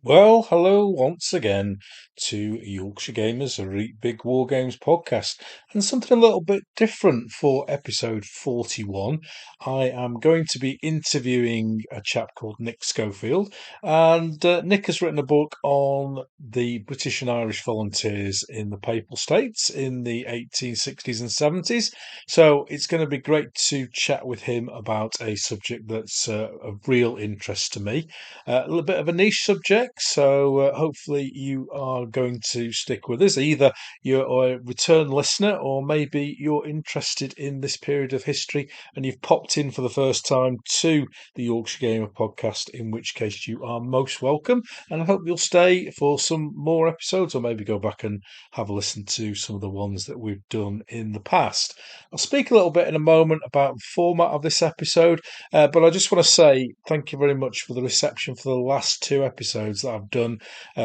Well, hello once again to Yorkshire Gamers, a Big War Games podcast, and something a little bit different for episode 41. I am going to be interviewing a chap called Nick Schofield, and Nick has written a book on the British and Irish volunteers in the Papal States in the 1860s and 70s. So it's going to be great to chat with him about a subject that's of real interest to me. A little bit of a niche subject, so hopefully you are going to stick with us. Either you're a return listener, or maybe you're interested in this period of history and you've popped in for the first time to the Yorkshire Gamer podcast, in which case you are most welcome. And I hope you'll stay for some more episodes, or maybe go back and have a listen to some of the ones that we've done in the past. I'll speak a little bit in a moment about the format of this episode, but I just want to say thank you very much for the reception for the last two episodes that I've done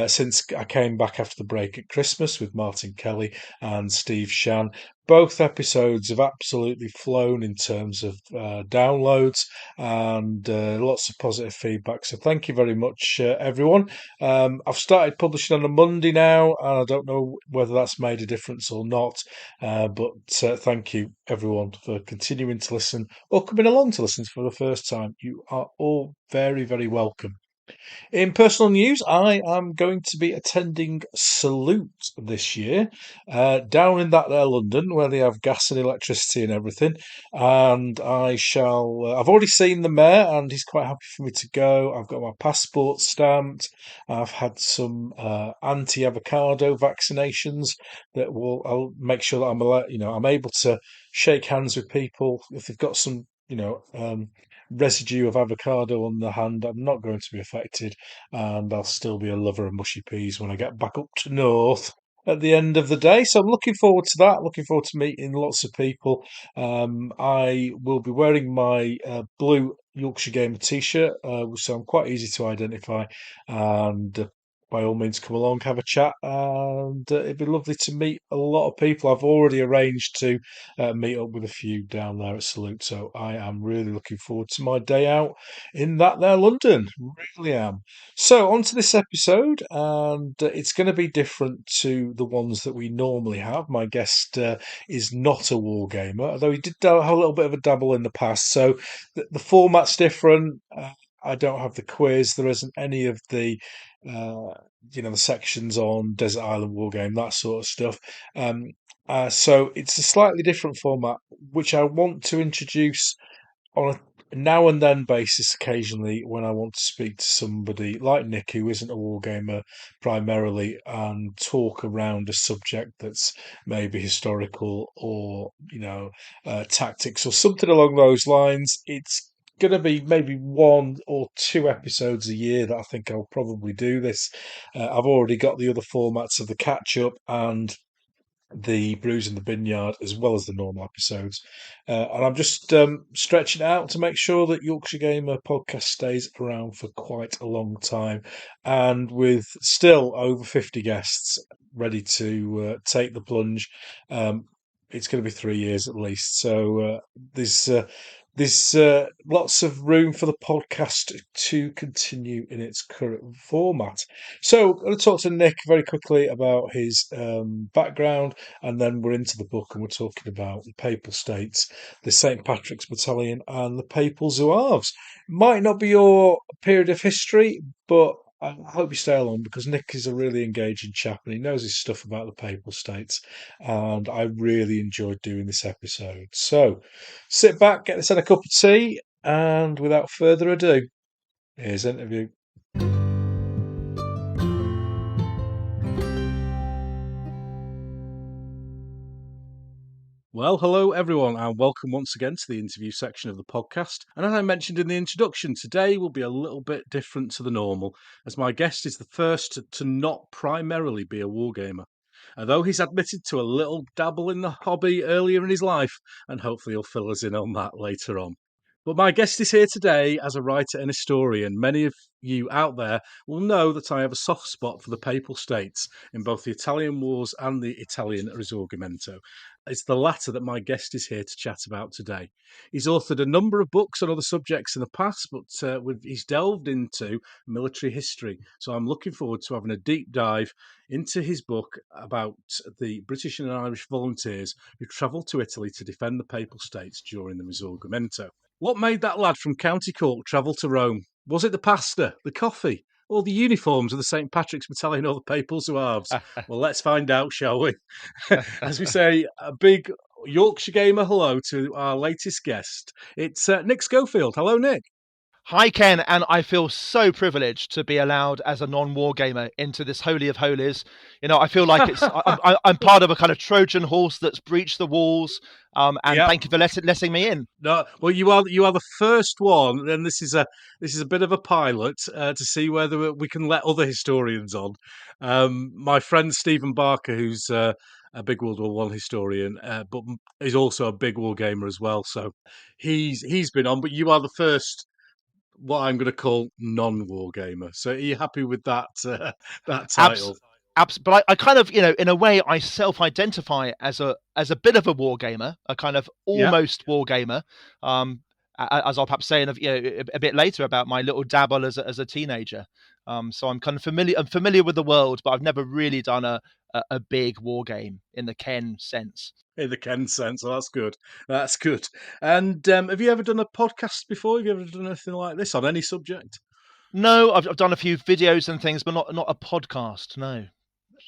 since I came back after the break at Christmas with Martin Kelly and Steve Shan. Both episodes have absolutely flown in terms of downloads and lots of positive feedback. So thank you very much, everyone. I've started publishing on a Monday now, and I don't know whether that's made a difference or not. But thank you, everyone, for continuing to listen or coming along to listen for the first time. You are all very, very welcome. In personal news, I am going to be attending Salute this year, down in that there London, where they have gas and electricity and everything. And I shall. I've already seen the mayor, and he's quite happy for me to go. I've got my passport stamped. I've had some anti-avocado vaccinations that will. I'll make sure that I'm able to shake hands with people if they've got some. Residue of avocado on the hand, I'm not going to be affected, and I'll still be a lover of mushy peas when I get back up to North at the end of the day. So I'm looking forward to that. Looking forward to meeting lots of people. I will be wearing my blue Yorkshire Gamer t-shirt, so I'm quite easy to identify. And by all means, come along, have a chat, and it'd be lovely to meet a lot of people. I've already arranged to meet up with a few down there at Salute, so I am really looking forward to my day out in that there London. Really am. So on to this episode, and it's going to be different to the ones that we normally have. My guest is not a war gamer, although he did have a little bit of a dabble in the past. So the format's different. I don't have the quiz. There isn't any of uh, the sections on Desert Island Wargame, that sort of stuff. So it's a slightly different format, which I want to introduce on a now and then basis occasionally when I want to speak to somebody like Nick, who isn't a wargamer primarily, and talk around a subject that's maybe historical or, tactics or something along those lines. It's going to be maybe one or two episodes a year that I think I'll probably do this. I've already got the other formats of the catch up and the Brews in the Binyard, as well as the normal episodes. And I'm just stretching it out to make sure that Yorkshire Gamer podcast stays around for quite a long time, and with still over 50 guests ready to take the plunge. It's going to be 3 years at least. So there's lots of room for the podcast to continue in its current format. So I'm going to talk to Nick very quickly about his background, and then we're into the book and we're talking about the Papal States, the St Patricks Battalion, and the Papal Zouaves. Might not be your period of history, but I hope you stay along, because Nick is a really engaging chap and he knows his stuff about the Papal States, and I really enjoyed doing this episode. So sit back, get this in a cup of tea, and without further ado, here's the interview. Well, hello everyone, and welcome once again to the interview section of the podcast. And as I mentioned in the introduction, today will be a little bit different to the normal, as my guest is the first to not primarily be a wargamer. Although he's admitted to a little dabble in the hobby earlier in his life, and hopefully he'll fill us in on that later on. But my guest is here today as a writer and historian. Many of you out there will know that I have a soft spot for the Papal States in both the Italian Wars and the Italian Risorgimento. It's the latter that my guest is here to chat about today. He's authored a number of books on other subjects in the past, but he's delved into military history. So I'm looking forward to having a deep dive into his book about the British and Irish volunteers who travelled to Italy to defend the Papal States during the Risorgimento. What made that lad from County Cork travel to Rome? Was it the pasta, the coffee, or the uniforms of the St Patricks Battalion or the Papal Zouaves? Well, let's find out, shall we? As we say, a big Yorkshire gamer hello to our latest guest. It's Nick Schofield. Hello, Nick. Hi, Ken, and I feel so privileged to be allowed as a non-war gamer into this holy of holies. You know, I feel like I'm part of a kind of Trojan horse that's breached the walls. And thank you for letting me in. No, well, you are the first one, and this is a bit of a pilot to see whether we can let other historians on. My friend Stephen Barker, who's a big World War One historian, but is also a big war gamer as well. So he's been on, but you are the first, what I'm going to call non-war gamer. So are you happy with that that title? But I kind of, in a way, I self-identify as a bit of a war gamer, a kind of almost war gamer. As I'll perhaps say a bit later about my little dabble as a teenager. So I'm kind of familiar. I'm familiar with the world, but I've never really done a big war game in the Ken sense. In the Ken sense, oh, that's good. That's good. And have you ever done a podcast before? Have you ever done anything like this on any subject? No, I've done a few videos and things, but not a podcast. No.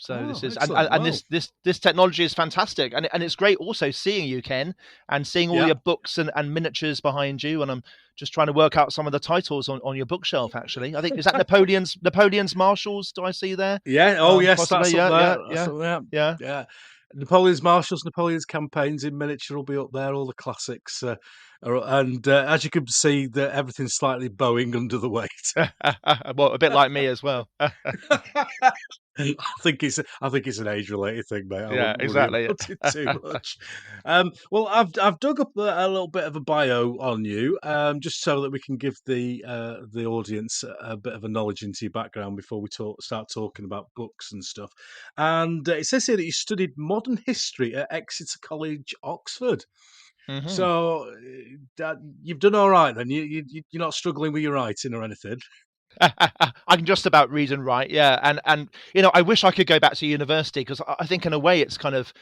So this is this technology is fantastic, and it's great also seeing you, Ken, and seeing all your books and miniatures behind you. And I'm just trying to work out some of the titles on your bookshelf. Actually, I think is that Napoleon's Marshals. Do I see there? Yeah. Oh yes, possibly. That's up there. Yeah. Napoleon's Marshals, Napoleon's Campaigns in miniature will be up there. All the classics. And as you can see, that everything's slightly bowing under the weight. Well, a bit like me as well. I think it's an age-related thing, mate. Yeah, exactly. It too much. Well, I've dug up a little bit of a bio on you, just so that we can give the audience a bit of a knowledge into your background before we start talking about books and stuff. And it says here that you studied modern history at Exeter College, Oxford. Mm-hmm. So you've done all right then. You're not struggling with your writing or anything. I can just about read and write, yeah. And I wish I could go back to university, because I think in a way it's kind of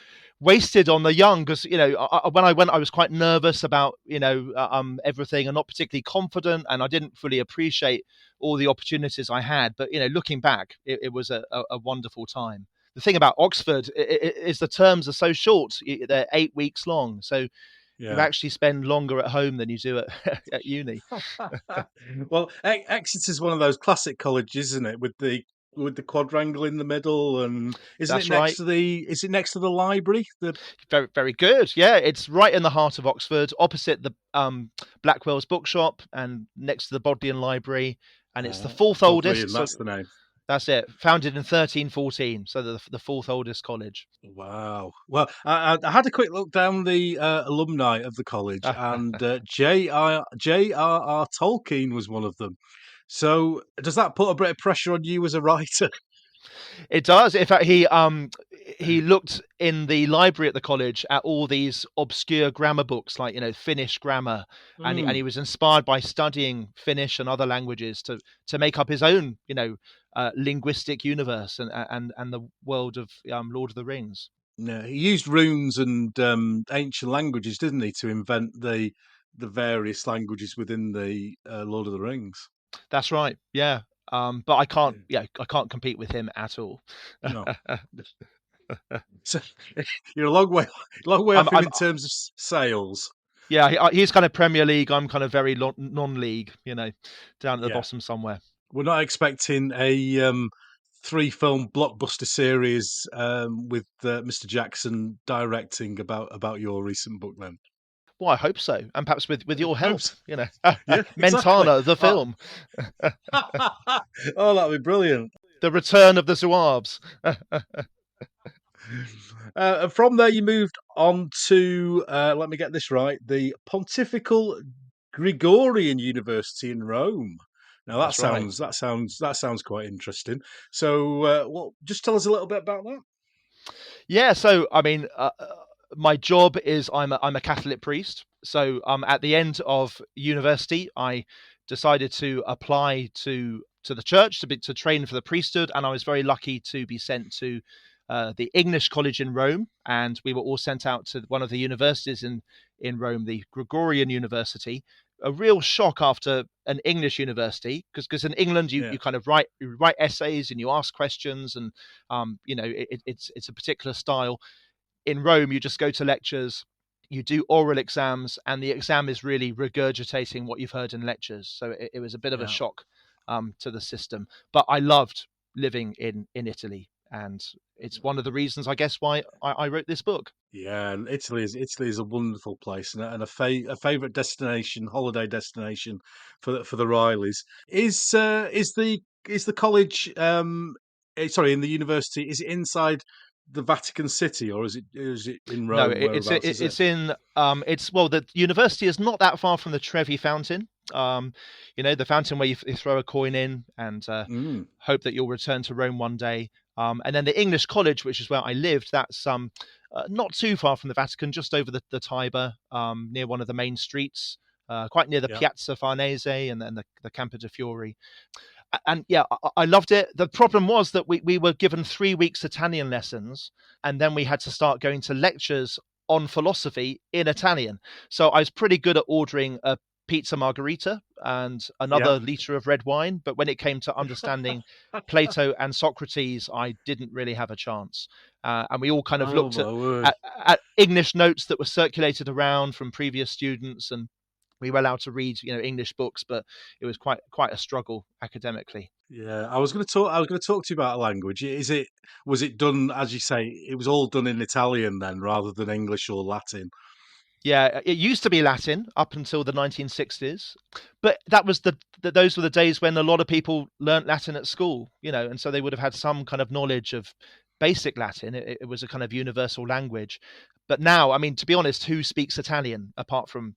wasted on the young. Because when I went, I was quite nervous about everything, and not particularly confident, and I didn't fully appreciate all the opportunities I had. But looking back, it was a wonderful time. The thing about Oxford is the terms are so short; they're 8 weeks long. So. Yeah. You actually spend longer at home than you do at uni. Well, Exeter's one of those classic colleges, isn't it? With the quadrangle in the middle, and is it next to the library? Very, very good. Yeah, it's right in the heart of Oxford, opposite the Blackwell's bookshop, and next to the Bodleian Library, and it's the fourth oldest. That's the name. That's it. Founded in 1314, so the fourth oldest college. Wow. Well, I had a quick look down the alumni of the college, and J.R.R. Tolkien was one of them. So does that put a bit of pressure on you as a writer? It does. In fact, he looked in the library at the college at all these obscure grammar books, like Finnish grammar, and he was inspired by studying Finnish and other languages to make up his own linguistic universe and the world of Lord of the Rings. Yeah, he used runes and ancient languages, didn't he, to invent the various languages within the Lord of the Rings. That's right. Yeah. But I can't compete with him at all. No. So you're a long way off him in terms of sales. Yeah, he's kind of Premier League. I'm kind of very non-league, down at the bottom somewhere. We're not expecting a 3-film blockbuster series with Mr. Jackson directing about your recent book then. Well, I hope so, and perhaps with your help, Yeah, Mentana, the film. Oh, that'd be brilliant. The Return of the Zouaves. From there, you moved on to, let me get this right, the Pontifical Gregorian University in Rome. Now That's right. that sounds quite interesting. So, well, just tell us a little bit about that. Yeah, so I mean, my job is I'm a Catholic priest. So at the end of university, I decided to apply to the church to train for the priesthood, and I was very lucky to be sent to the English College in Rome, and we were all sent out to one of the universities in Rome, the Gregorian University. A real shock after an English university, because in England Yeah, you kind of you write essays and you ask questions, and it's a particular style. In Rome, you just go to lectures, you do oral exams, and the exam is really regurgitating what you've heard in lectures. So it was a bit of a yeah. shock to the system. But I loved living in Italy, and it's one of the reasons, I guess, why I wrote this book. Yeah, and Italy is a wonderful place and a favorite destination, holiday destination for the Rileys. Is the college sorry, in the university, is it inside the Vatican City, or is it in No, Rome? Whereabouts is it? it's in it's well, the university is not that far from the Trevi Fountain. The fountain where you throw a coin in and Mm, hope that you'll return to Rome one day. And then the English College, which is where I lived, that's not too far from the Vatican, just over the Tiber, near one of the main streets, quite near the yeah, Piazza Farnese and then the Campo de Fiori. And yeah, I loved it. The problem was that we were given 3 weeks Italian lessons, and then we had to start going to lectures on philosophy in Italian. So I was pretty good at ordering a pizza margherita and yeah. another liter of red wine. But when it came to understanding Plato and Socrates, I didn't really have a chance. And we all kind of Oh looked my word! at, at English notes that were circulated around from previous students, and we were allowed to read, English books, but it was quite a struggle academically. Yeah, I was going to talk. I was going to talk to you about language. Was it done as you say? It was all done in Italian then, rather than English or Latin. Yeah, it used to be Latin up until the 1960s, but that was those were the days when a lot of people learnt Latin at school, and so they would have had some kind of knowledge of basic Latin. It was a kind of universal language. But now, I mean, to be honest, who speaks Italian apart from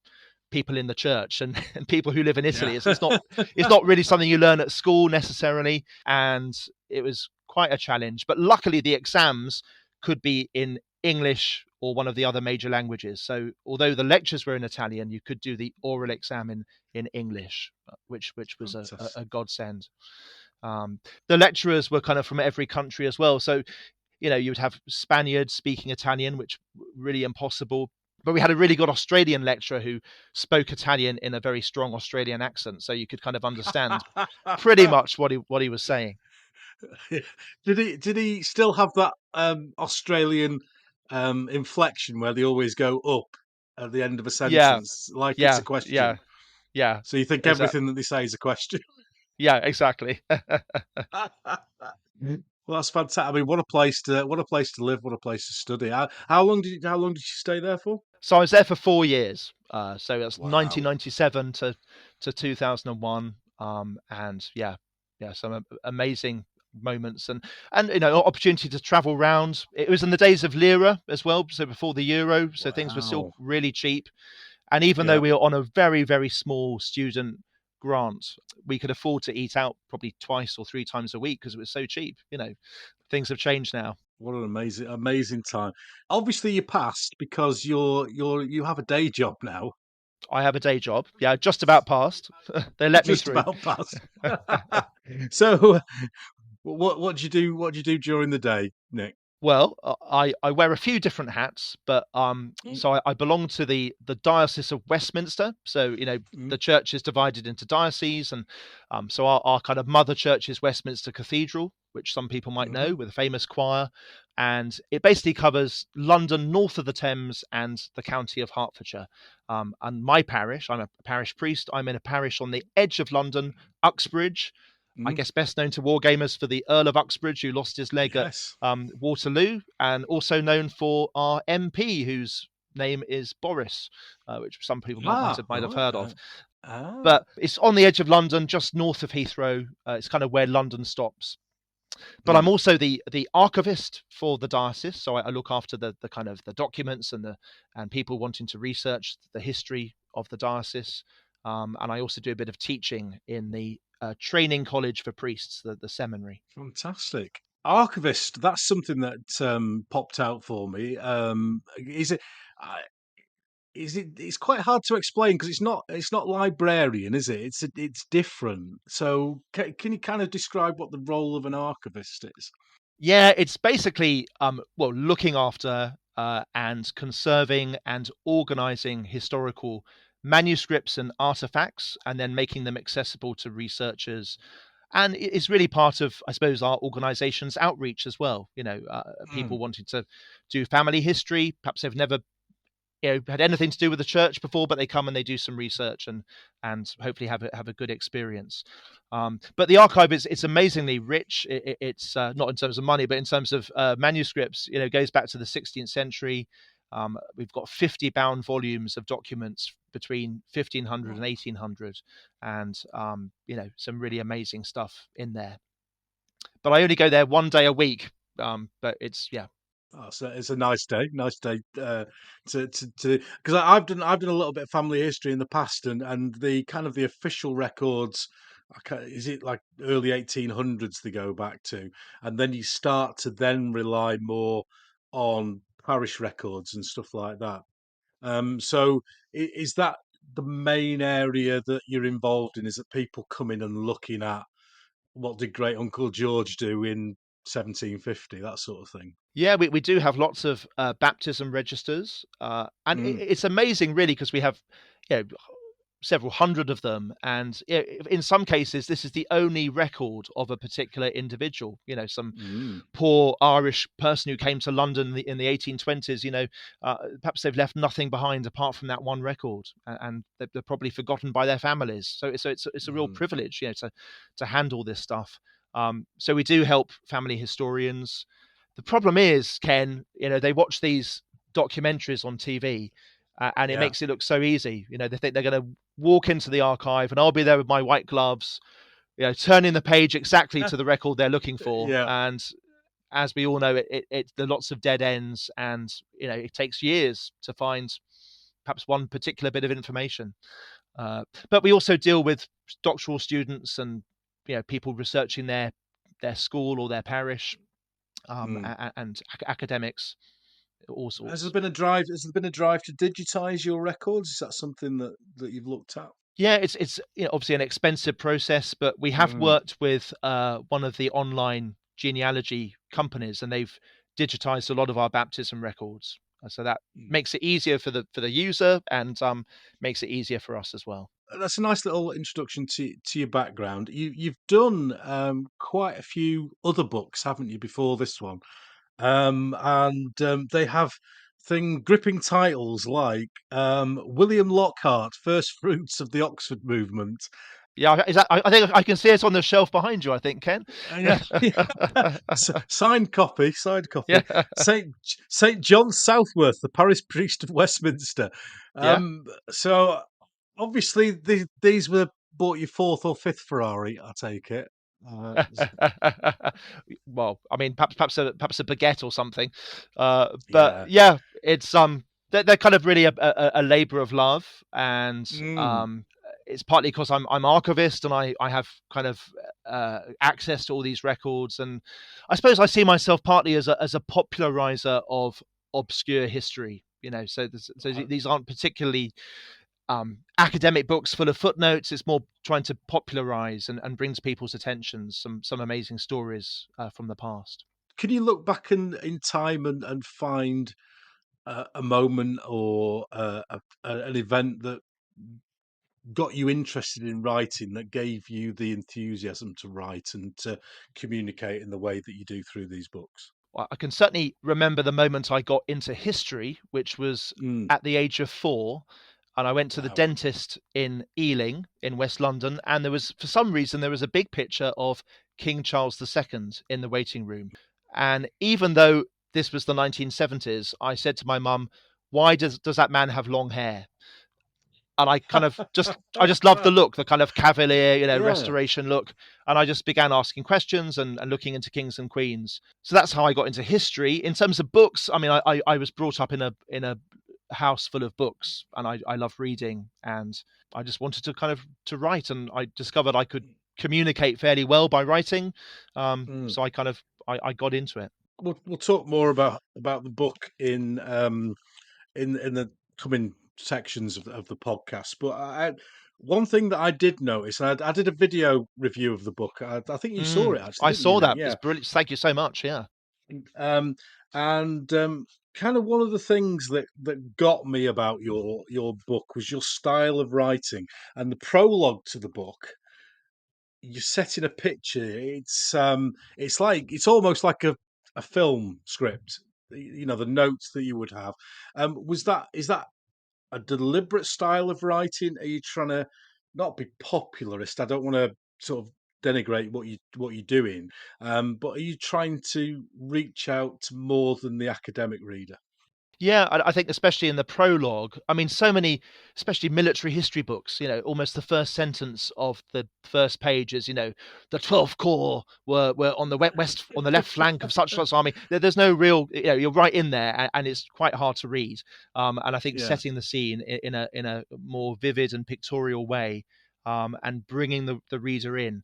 people in the church and, and people who live in Yeah. Italy? It's not really something you learn at school necessarily, and it was quite a challenge. But luckily, the exams could be in English or one of the other major languages. So although the lectures were in Italian, you could do the oral exam in English, which was a Fantastic. godsend. Um, the lecturers were kind of from every country as well. So you would have Spaniards speaking Italian, which really impossible. But we had a really good Australian lecturer who spoke Italian in a very strong Australian accent, so you could kind of understand pretty much what he was saying. Did he still have that Australian inflection where they always go up at the end of a Yeah, sentence, like it's a yeah, question? yeah, yeah. So you think Exactly. everything that they say is a question? Yeah, exactly. Well, that's fantastic. I mean, what a place to live, what a place to study. How long did you stay there for? So I was there for 4 years. So that's Wow. 1997 to 2001. And yeah, some amazing moments and opportunity to travel around. It was in the days of lira as well, so before the euro, so things were still Wow. really cheap. And even though Yeah. we were on a very, very small student grant, we could afford to eat out probably twice or three times a week because it was so cheap. Things have changed now. What an amazing time. Obviously you passed because you have a day job now. I have a day job. Yeah, just about passed. They let me Just through. about passed. So what do you do during the day, Nick? Well, I wear a few different hats, but so I belong to the Diocese of Westminster. So Mm, the church is divided into dioceses, and so our kind of mother church is Westminster Cathedral, which some people might mhm. know, with a famous choir, and it basically covers London, north of the Thames, and the county of Hertfordshire. And my parish, I'm a parish priest. I'm in a parish on the edge of London, Uxbridge. I Mm, guess best known to wargamers for the Earl of Uxbridge, who lost his leg at yes. Waterloo, and also known for our MP, whose name is Boris, which some people might have Right. heard of. Ah. But it's on the edge of London, just north of Heathrow. It's kind of where London stops. But I'm Mm, also the archivist for the diocese, so I look after the kind of the documents and people wanting to research the history of the diocese. and I also do a bit of teaching in the training college for priests, the seminary. Fantastic. Archivist, that's something that popped out for me. Is it? Uh, is it? It's quite hard to explain because it's not librarian, is it? It's different. So can you kind of describe what the role of an archivist is? Yeah, it's basically well, looking after and conserving and organizing historical manuscripts and artifacts, and then making them accessible to researchers. And it's really part of, I suppose, our organization's outreach as well. People Mm, wanting to do family history, perhaps they've never had anything to do with the church before, but they come and they do some research and hopefully have a good experience. But the archive is it's amazingly rich. It's not in terms of money, but in terms of manuscripts. It goes back to the 16th century. We've got 50 bound volumes of documents between 1500 and wow. 1800, and some really amazing stuff in there. But I only go there one day a week. But it's yeah. Oh, so it's a nice day to because I've done a little bit of family history in the past, and the kind of the official records. Is it like early 1800s they go back to, and then you start to then rely more on parish records and stuff like that. So is that the main area that you're involved in? Is that people coming and looking at what did Great Uncle George do in 1750, that sort of thing? Yeah, we do have lots of baptism registers, and Mm, it's amazing, really, because we have you know, several hundred of them, and in some cases, this is the only record of a particular individual. Some mm, poor Irish person who came to London in the 1820s. Perhaps they've left nothing behind apart from that one record, and they're probably forgotten by their families. So it's a real mm. privilege, to handle this stuff. So we do help family historians. The problem is, Ken, they watch these documentaries on TV, and it Yeah. makes it look so easy. They think they're going to walk into the archive, and I'll be there with my white gloves, turning the page exactly to the record they're looking for. Yeah. And as we all know, there are lots of dead ends, and it takes years to find perhaps one particular bit of information. But we also deal with doctoral students and people researching their school or their parish, Mm. and academics, all Has there sorts. been a drive? Has there been a drive to digitize your records? Is that something that you've looked at? Yeah, it's obviously an expensive process, but we have Mm. worked with one of the online genealogy companies, and they've digitized a lot of our baptism records. So that Mm. makes it easier for the user, and makes it easier for us as well. That's a nice little introduction to your background. You've done quite a few other books, haven't you, before this one? And they have gripping titles like William Lockhart, First Fruits of the Oxford Movement. Yeah, I think I can see it on the shelf behind you, I think, Ken. Yeah, yeah. Signed copy, signed copy. Yeah, Saint John Southworth, the parish priest of Westminster. yeah. So obviously these were bought your fourth or fifth Ferrari, I take it. S- Well, I mean, perhaps a baguette or something. But yeah. yeah, it's they're kind of really a labor of love, and Mm, it's partly because I'm archivist, and I have kind of access to all these records, and I suppose I see myself partly as a popularizer of obscure history. So uh, these aren't particularly academic books full of footnotes. It's more trying to popularize and brings people's attention some amazing stories from the past. can you look back in time and find a moment or an event that got you interested in writing, that gave you the enthusiasm to write and to communicate in the way that you do through these books? I can certainly remember the moment I got into history, which was Mm, at the age of 4. And I went to the wow. dentist in Ealing in West London, and for some reason, there was a big picture of King Charles II in the waiting room. And even though this was the 1970s, I said to my mum, "Why does that man have long hair?" And I just loved the look, the kind of cavalier, Yeah. restoration look. And I just began asking questions and looking into kings and queens. So that's how I got into history. In terms of books, I mean, I was brought up in a house full of books, and I love reading, and I just wanted to write, and I discovered I could communicate fairly well by writing. So I got into it. We'll talk more about the book in the coming sections of the podcast. But one thing that I did notice, I did a video review of the book. I think you saw it actually. I Didn't saw you, Nick? that. Yeah. It's brilliant. Thank you so much. Yeah. And kind of one of the things that got me about your book was your style of writing and the prologue to the book. You're setting a picture. It's almost like a film script. You know, the notes that you would have. Is that a deliberate style of writing? Are you trying to not be popularist? I don't want to sort of denigrate what you're doing, but are you trying to reach out to more than the academic reader? Yeah, I think especially in the prologue, I mean, so many, especially military history books, almost the first sentence of the first page is, the 12th Corps were on the on the left flank of such army. There's no real, you're right in there, and it's quite hard to read. And I think Yeah. setting the scene in a more vivid and pictorial way, and bringing the reader in,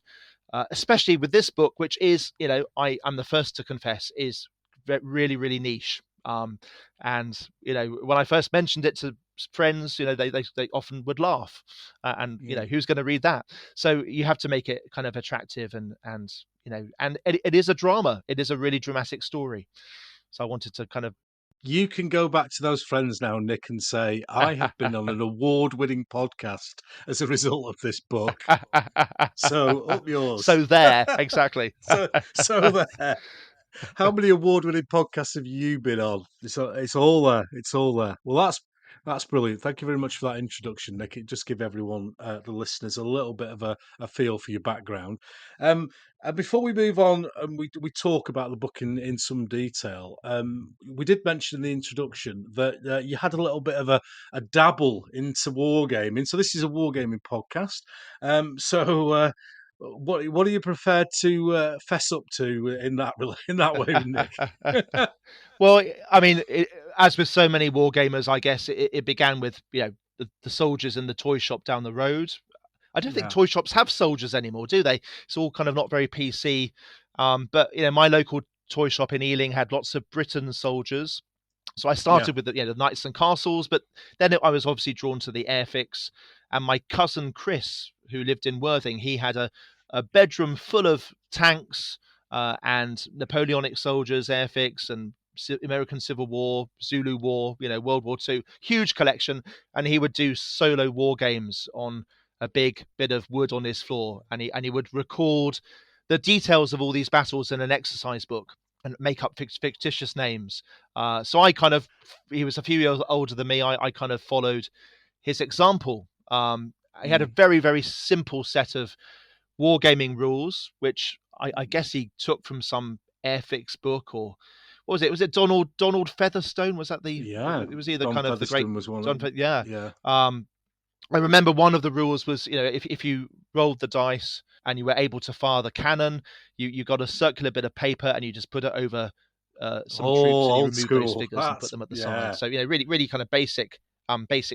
especially with this book, which is, I'm the first to confess, is really, really niche. And when I first mentioned it to friends, they often would laugh, and who's going to read that? So you have to make it kind of attractive, and it is a drama. It is a really dramatic story. So I wanted to kind of. You can go back to those friends now, Nick, and say, I have been on an award-winning podcast as a result of this book. So up yours. So there, exactly. so there. How many award-winning podcasts have you been on? It's all there. It's all there. Well, that's brilliant. Thank you very much for that introduction, Nick. It just give everyone, the listeners, a little bit of a feel for your background. And before we move on and we talk about the book in some detail, we did mention in the introduction that you had a little bit of a dabble into wargaming. So this is a wargaming podcast. What are you prepared to fess up to in that way, Nick? Well, I mean, as with so many war gamers, I guess it began with the soldiers in the toy shop down the road. I don't think toy shops have soldiers anymore, do they? It's all kind of not very PC. But my local toy shop in Ealing had lots of Britain soldiers. So I started with the knights and castles, but then I was obviously drawn to the airfix. And my cousin Chris, who lived in Worthing, he had a bedroom full of tanks and Napoleonic soldiers, airfix, and American Civil War, Zulu War, World War II, huge collection. And he would do solo war games on a big bit of wood on his floor, and he would record the details of all these battles in an exercise book and make up fictitious names. So he was a few years older than me. I kind of followed his example. He had a very, very simple set of wargaming rules, which I guess he took from some airfix book, or what was it? Was it Donald Featherstone? Was that the? Yeah, it was either Don kind of Featherstone the great. Was one. Yeah. I remember one of the rules was, if you rolled the dice and you were able to fire the cannon, you got a circular bit of paper and you just put it over some troops and you remove those figures and put them at the side. So really, really kind of basic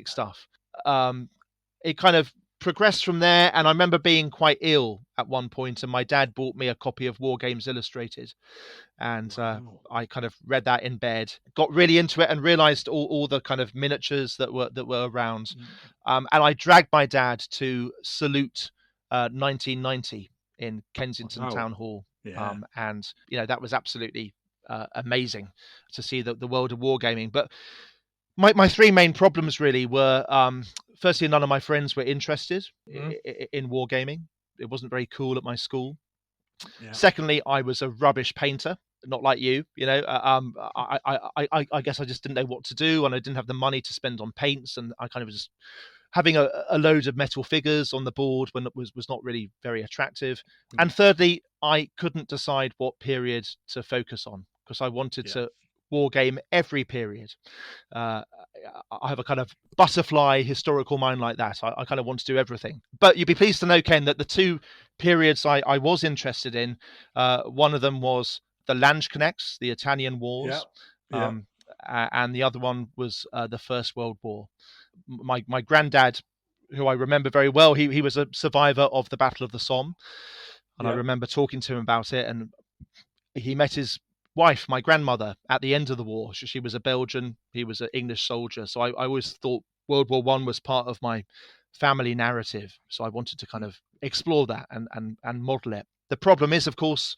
stuff. It kind of progressed from there, and I remember being quite ill at one point, and my dad bought me a copy of War Games Illustrated, and I kind of read that in bed, got really into it, and realized all the kind of miniatures that were around. And I dragged my dad to Salute 1990 in Kensington Town Hall. And that was absolutely amazing to see the world of wargaming. But my three main problems really were, firstly, none of my friends were interested in wargaming. It wasn't very cool at my school. Secondly, I was a rubbish painter, not like you. I guess I just didn't know what to do, and I didn't have the money to spend on paints, and I kind of was just having a load of metal figures on the board when it was not really very attractive. And thirdly, I couldn't decide what period to focus on, because I wanted to war game every period. I have a kind of butterfly historical mind like that. I kind of want to do everything. But you'd be pleased to know, Ken, that the two periods I was interested in, one of them was the Landsknechts, the Italian wars. and the other one was the First World War. My granddad, who I remember very well, he was a survivor of the Battle of the Somme, and I Yeah. remember talking to him about it. And he met his wife, my grandmother, at the end of the war. She was a Belgian, he was an English soldier. So I always thought World War One was part of my family narrative. So I wanted to kind of explore that and model it. The problem is, of course,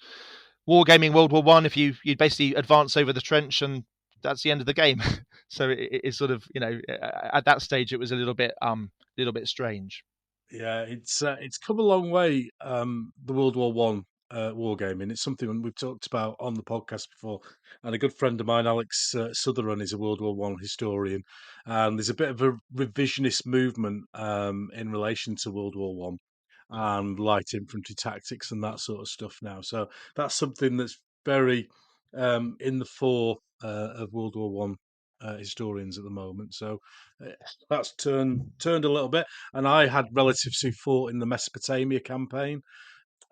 wargaming World War One. If you basically advance over the trench, and that's the end of the game. So it's sort of, at that stage it was a little bit strange. Yeah, it's come a long way. The World War One wargaming. It's something we've talked about on the podcast before. And a good friend of mine, Alex Sutherland, is a World War One historian, and there's a bit of a revisionist movement in relation to World War One and light infantry tactics and that sort of stuff now. So that's something that's very in the fore of World War One historians at the moment. So uh, that's turned a little bit. And I had relatives who fought in the Mesopotamia campaign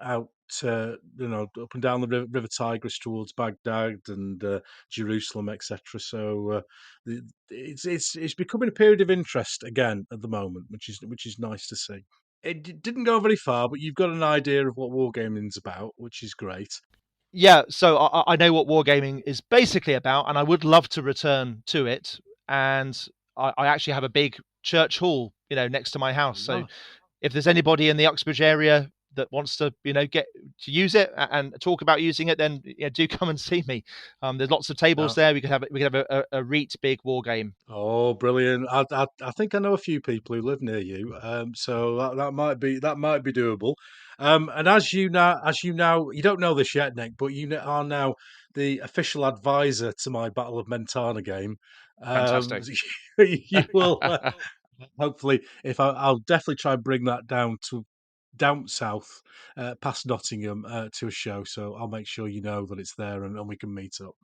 out, up and down the River Tigris towards Baghdad and Jerusalem, etc. So it's becoming a period of interest again at the moment, which is nice to see. Didn't go very far, but you've got an idea of what wargaming's about, which is great. Yeah, so I know what wargaming is basically about, and I would love to return to it. And I actually have a big church hall, next to my house. So Ah, if there's anybody in the Uxbridge area that wants to, get to use it and talk about using it, then do come and see me. There's lots of tables no. there. We could have a REIT big war game. Oh, brilliant! I think I know a few people who live near you, so that might be doable. And as you now, you don't know this yet, Nick, but are now the official advisor to my Battle of Mentana game. Fantastic. You will hopefully, if I'll definitely try and bring that down south, past Nottingham, to a show. So I'll make sure you know that it's there and we can meet up.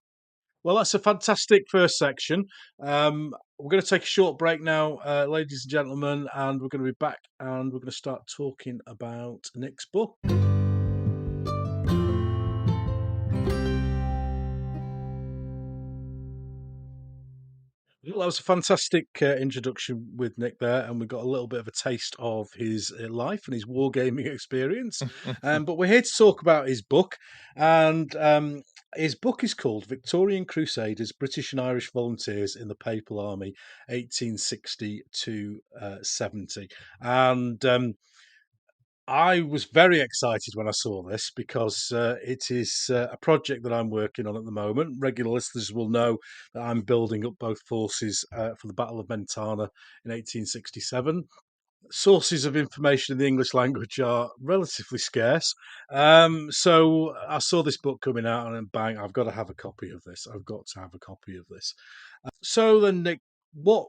Well, that's a fantastic first section. We're going to take a short break now, ladies and gentlemen, and we're going to be back and we're going to start talking about Nick's book. Well, that was a fantastic introduction with Nick there, and we got a little bit of a taste of his life and his wargaming experience. But we're here to talk about his book, and his book is called Victorian Crusaders, British and Irish Volunteers in the Papal Army, 1860 to 70. And I was very excited when I saw this because it is a project that I'm working on at the moment. Regular listeners will know that I'm building up both forces for the Battle of Mentana in 1867. Sources of information in the English language are relatively scarce. So I saw this book coming out and then bang, I've got to have a copy of this. I've got to have a copy of this. So then, Nick, what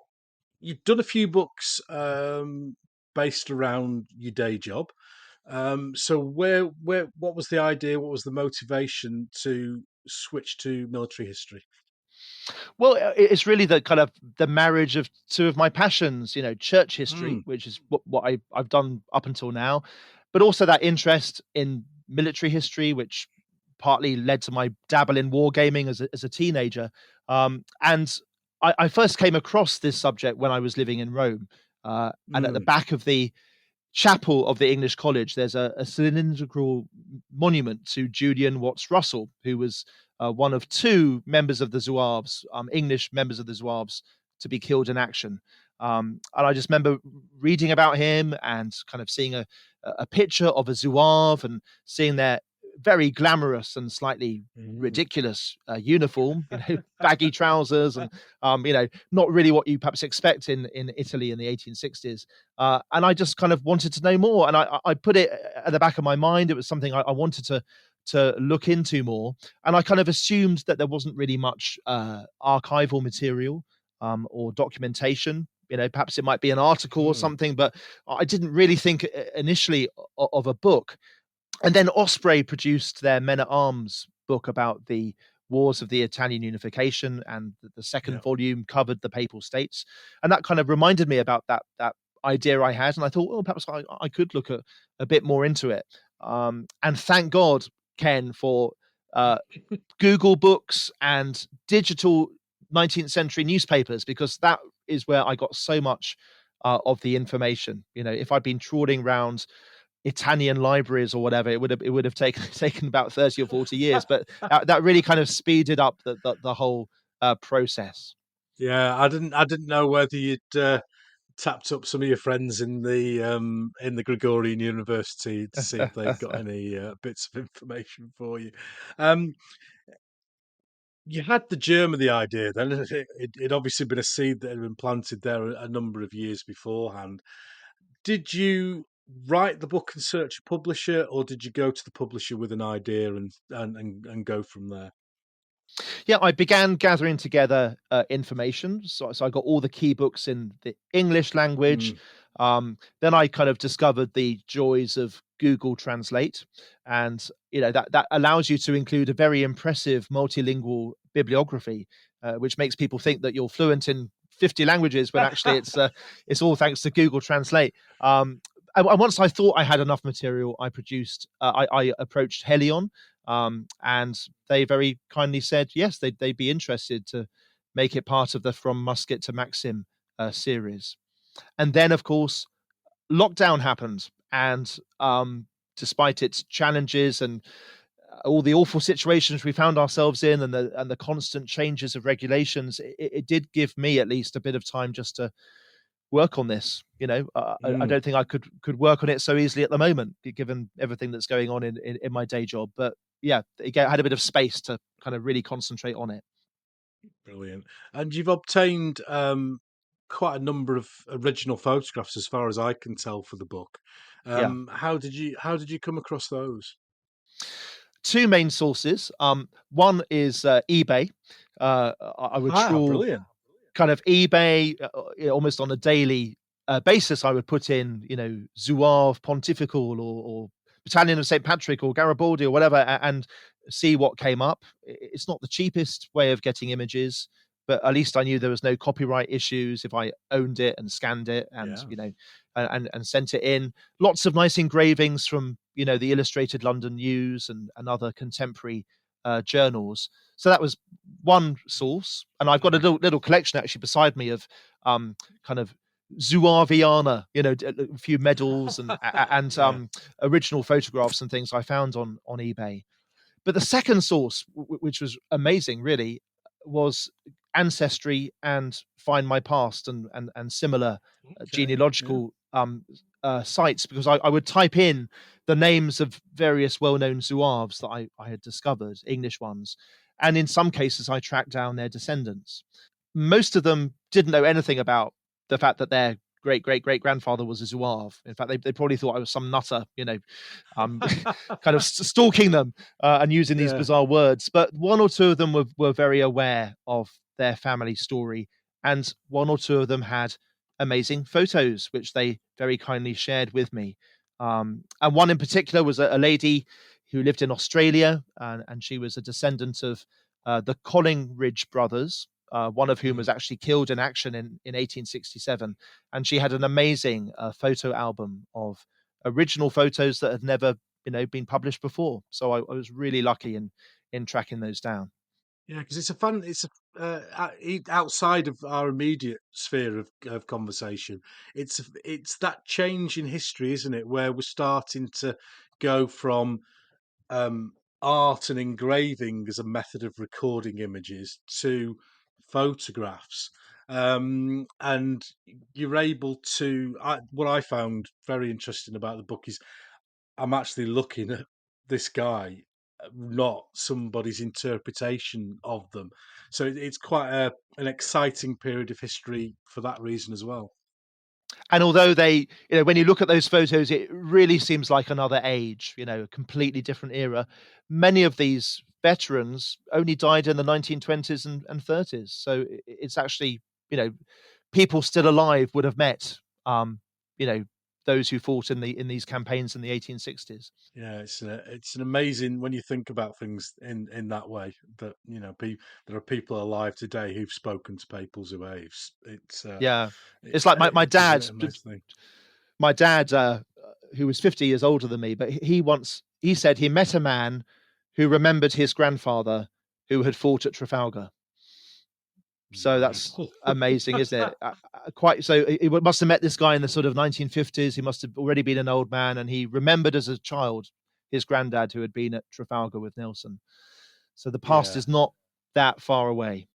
you've done a few books based around your day job. So what was the idea? What was the motivation to switch to military history? Well, it's really the kind of the marriage of two of my passions, church history, Mm, which is what I've done up until now, but also that interest in military history, which partly led to my dabble in wargaming as a teenager. And I first came across this subject when I was living in Rome. And at the mm, back of the chapel of the English College, there's a cylindrical monument to Julian Watts Russell, who was one of two members of the Zouaves, English members of the Zouaves, to be killed in action. And I just remember reading about him and kind of seeing a picture of a Zouave and seeing their very glamorous and slightly mm. ridiculous uniform, baggy trousers and not really what you perhaps expect in Italy in the 1860s. And I just kind of wanted to know more, and I put it at the back of my mind. It was something I wanted to look into more, and I kind of assumed that there wasn't really much archival material or documentation. Perhaps it might be an article or Mm, something, but I didn't really think initially of a book. And then Osprey produced their Men at Arms book about the wars of the Italian unification, and the second yeah. volume covered the Papal States, and that kind of reminded me about that idea I had, and I thought, well, perhaps I could look a bit more into it. And thank God, Ken, for uh, Google Books and digital 19th century newspapers, because that is where I got so much of the information. If I'd been trawling around Italian libraries or whatever, it would have taken taken about 30 or 40 years, but that really kind of speeded up the whole process. Yeah, I didn't know whether you'd tapped up some of your friends in the Gregorian University to see if they'd got any bits of information for you. Um, you had the germ of the idea then. It'd obviously been a seed that had been planted there a number of years beforehand. Did you write the book and search a publisher, or did you go to the publisher with an idea and go from there? Yeah, I began gathering together information. So I got all the key books in the English language. Mm, Then I kind of discovered the joys of Google Translate, and that allows you to include a very impressive multilingual bibliography, which makes people think that you're fluent in 50 languages when actually it's all thanks to Google Translate. And once I thought I had enough material, I approached Helion, and they very kindly said yes, they'd be interested to make it part of the From Musket to Maxim series. And then, of course, lockdown happened, and despite its challenges and all the awful situations we found ourselves in, and the constant changes of regulations, it did give me at least a bit of time just to work on this. I mm. don't think I could work on it so easily at the moment, given everything that's going on in my day job. But yeah, again, I had a bit of space to kind of really concentrate on it. Brilliant. And you've obtained quite a number of original photographs, as far as I can tell, for the book. Yeah. How did you come across those? Two main sources. One is eBay. I would Ah, trawl brilliant. kind of eBay, almost on a daily basis. I would put in, Zouave Pontifical, or Battalion of St Patrick, or Garibaldi, or whatever, and see what came up. It's not the cheapest way of getting images, but at least I knew there was no copyright issues if I owned it and scanned it, and Yeah. and sent it in. Lots of nice engravings from the Illustrated London News and other contemporary journals. So that was one source, and I've got a little collection actually beside me of kind of Zouaviana, a few medals and Yeah. original photographs and things I found on eBay. But the second source, which was amazing, really, was Ancestry and Find My Past, and similar Okay. Yeah. genealogical sites, because I would type in the names of various well-known Zouaves that I had discovered, English ones, and in some cases I tracked down their descendants. Most of them didn't know anything about the fact that their great great great grandfather was a Zouave. In fact, they probably thought I was some nutter, um, kind of stalking them and using these Yeah. bizarre words. But one or two of them were very aware of their family story, and one or two of them had amazing photos, which they very kindly shared with me. And one in particular was a lady who lived in Australia, and she was a descendant of the Collingridge brothers, one of whom Mm. was actually killed in action in 1867. And she had an amazing photo album of original photos that had never been published before. So I was really lucky in tracking those down. Yeah, because it's outside of our immediate sphere of conversation. It's that change in history, isn't it, where we're starting to go from um, art and engraving as a method of recording images to photographs. And you're able to. What I found very interesting about the book is I'm actually looking at this guy, not somebody's interpretation of them. So it's quite an exciting period of history for that reason as well. And although when you look at those photos, it really seems like another age, a completely different era. Many of these veterans only died in the 1920s and 30s. So it's actually, you know, people still alive would have met, um, you know, those who fought in these campaigns in the 1860s. Yeah, it's an amazing when you think about things in that way that there are people alive today who've spoken to Papal Zouaves. Yeah, it's like my It's an dad. amazing thing. My dad, who was 50 years older than me, but he said he met a man who remembered his grandfather who had fought at Trafalgar. So that's amazing, isn't it? Quite so. He must have met this guy in the sort of 1950s. He must have already been an old man, and he remembered as a child his granddad who had been at Trafalgar with Nelson. So the past Yeah. is not that far away.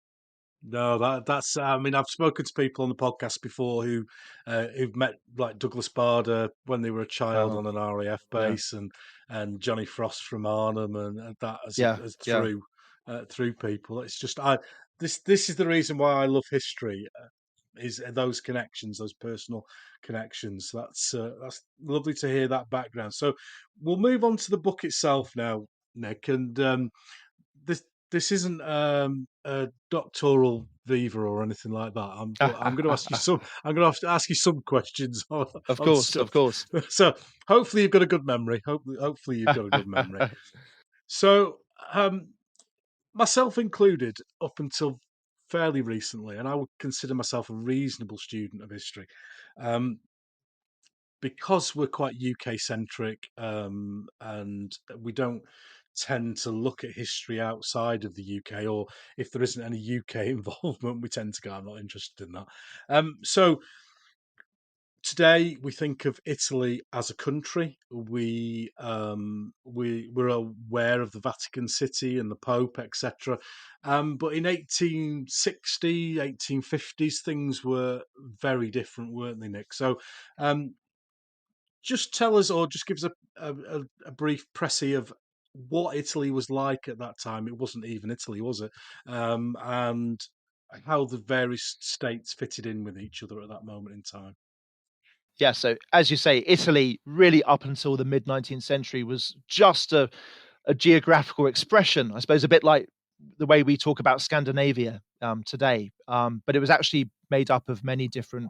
No, that's. I mean, I've spoken to people on the podcast before who've met like Douglas Bader when they were a child Oh, on an RAF yeah, base, and Johnny Frost from Arnhem, and that yeah, as yeah. through people. It's just I this is the reason why I love history. Is those connections, those personal connections. That's lovely to hear that background. So we'll move on to the book itself now, Nick, and this this isn't a doctoral viva or anything like that. But I'm going to ask you some. I'm going to have to ask you some questions Of on course, of stuff. course. So hopefully you've got a good memory. Hopefully you've got a good memory. So myself included, up until fairly recently, and I would consider myself a reasonable student of history. Um, because we're quite UK centric, and we don't tend to look at history outside of the UK, or if there isn't any UK involvement, we tend to go, I'm not interested in that. So today we think of Italy as a country. We're aware of the Vatican City and the Pope, etc. But in 1860, 1850s, things were very different, weren't they, Nick? So um, just tell us, or just give us a brief précis of what Italy was like at that time. It wasn't even Italy, was it? And how the various states fitted in with each other at that moment in time. Yeah, so as you say, Italy really up until the mid 19th century was just a geographical expression, I suppose, a bit like the way we talk about Scandinavia today. But it was actually made up of many different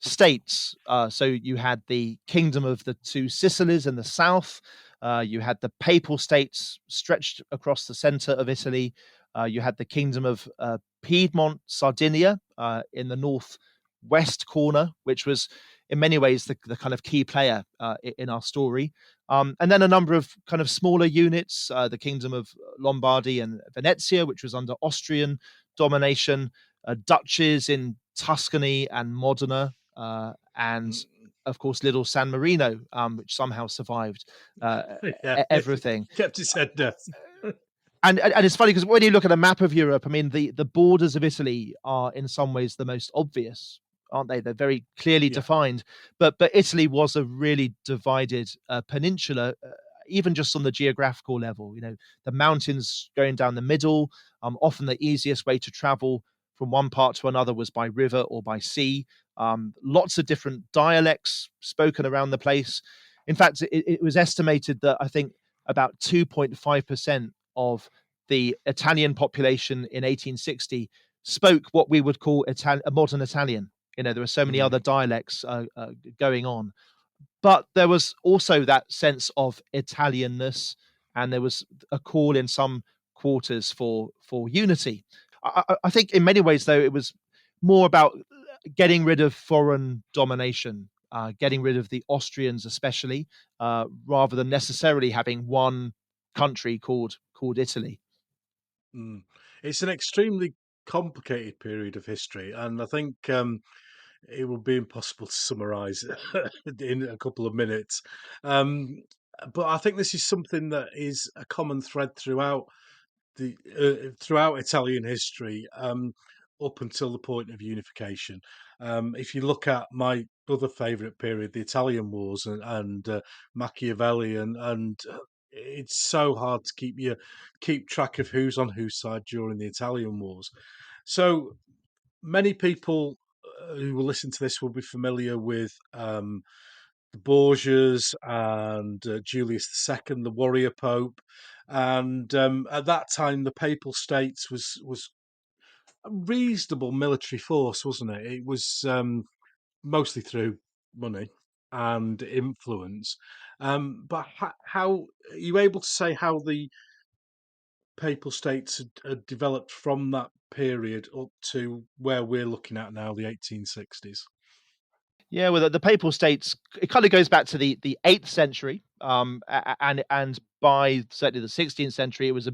states. So you had the Kingdom of the Two Sicilies in the south. You had the Papal States stretched across the center of Italy. You had the Kingdom of Piedmont, Sardinia in the northwest corner, which was in many ways the kind of key player in our story. And then a number of kind of smaller units, the Kingdom of Lombardy and Venezia, which was under Austrian domination, duchies in Tuscany and Modena, and Mm, of course little San Marino, which somehow survived yeah, everything. kept his head down. And it's funny because when you look at a map of Europe, I mean the borders of Italy are in some ways the most obvious, aren't they? They're very clearly Yeah. defined. But Italy was a really divided peninsula, even just on the geographical level. You know, the mountains going down the middle. Often the easiest way to travel from one part to another was by river or by sea. Lots of different dialects spoken around the place. In fact, it was estimated that I think about 2.5% of the Italian population in 1860 spoke what we would call a modern Italian. You know, there were so many Mm, other dialects going on, but there was also that sense of Italianness, and there was a call in some quarters for unity. I think in many ways, though, it was more about getting rid of foreign domination, getting rid of the Austrians, especially, rather than necessarily having one country called Italy. mm. It's an extremely complicated period of history, and I think it would be impossible to summarize in a couple of minutes. Um, but I think this is something that is a common thread throughout Italian history, up until the point of unification. If you look at my other favourite period, the Italian Wars and Machiavelli, and it's so hard to keep track of who's on whose side during the Italian Wars. So many people who will listen to this will be familiar with the Borgias and Julius II, the warrior pope. And at that time, the Papal States was a reasonable military force, wasn't it? It was mostly through money and influence. But how are you able to say how the Papal States had developed from that period up to where we're looking at now, the 1860s? Yeah, well, the Papal States, it kind of goes back to the 8th century, and by certainly the 16th century, it was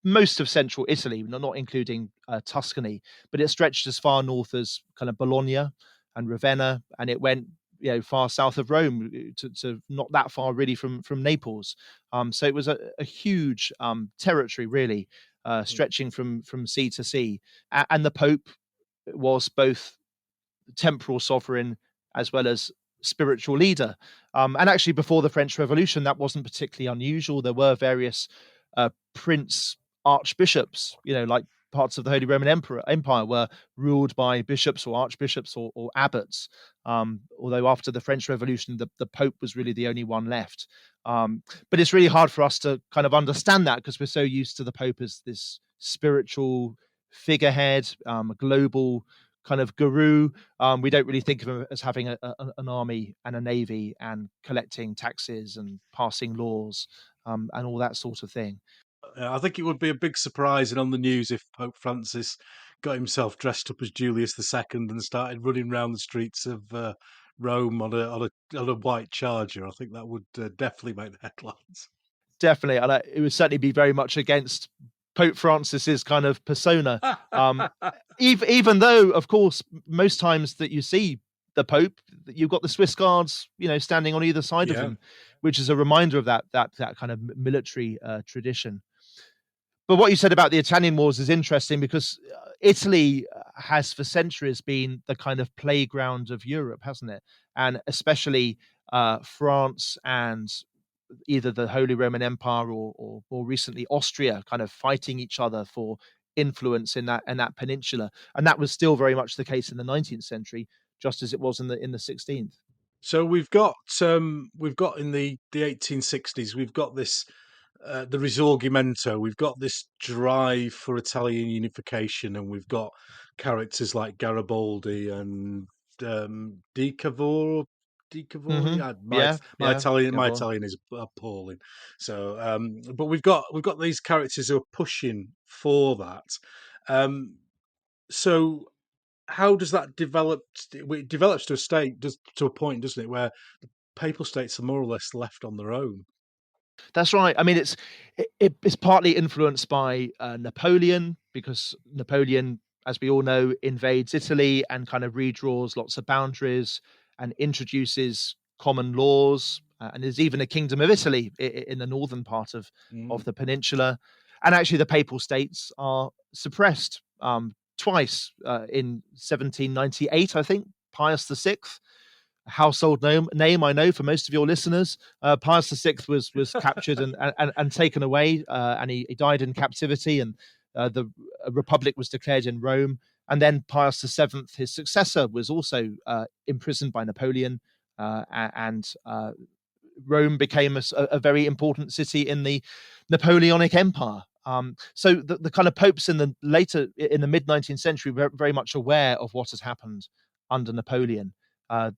most of central Italy, not including Tuscany, but it stretched as far north as kind of Bologna and Ravenna, and it went far south of Rome to not that far really from Naples. So it was a huge territory really, stretching from sea to sea, and the Pope was both temporal sovereign as well as spiritual leader. And actually, before the French Revolution, that wasn't particularly unusual. There were various prince archbishops, like parts of the Holy Roman Empire were ruled by bishops or archbishops or abbots. Although after the French Revolution, the Pope was really the only one left. But it's really hard for us to kind of understand that because we're so used to the Pope as this spiritual figurehead, a global kind of guru. We don't really think of him as having an army and a navy and collecting taxes and passing laws and all that sort of thing. I think it would be a big surprise and on the news if Pope Francis got himself dressed up as Julius II and started running around the streets of Rome on a white charger. I think that would definitely make the headlines. Definitely, and it would certainly be very much against Pope Francis's kind of persona. Even though, of course, most times that you see the Pope, you've got the Swiss guards, standing on either side of him, which is a reminder of that kind of military tradition. But what you said about the Italian wars is interesting because Italy has for centuries been the kind of playground of Europe, hasn't it? And especially France and either the Holy Roman Empire or more recently Austria kind of fighting each other for influence in that peninsula. And that was still very much the case in the 19th century, just as it was in the 16th. So we've got in the 1860s, we've got this the Risorgimento. We've got this drive for Italian unification, and we've got characters like Garibaldi and Di Cavour. Di Cavour. Mm-hmm. Yeah, Yeah, my yeah. Italian is appalling. So, but we've got these characters who are pushing for that. Um, so how does that develop? It develops to a point, doesn't it, where Papal States are more or less left on their own. That's right. I mean, it's partly influenced by Napoleon because Napoleon, as we all know, invades Italy and kind of redraws lots of boundaries and introduces common laws. And there's even a Kingdom of Italy in the northern part of Mm. the peninsula. And actually, the Papal States are suppressed twice in 1798, I think. Pius VI, household name I know for most of your listeners. Pius VI was captured and taken away, and he died in captivity, and the Republic was declared in Rome. And then Pius VII, his successor, was also imprisoned by Napoleon, and Rome became a very important city in the Napoleonic Empire. So the kind of popes in the mid 19th century were very much aware of what had happened under Napoleon.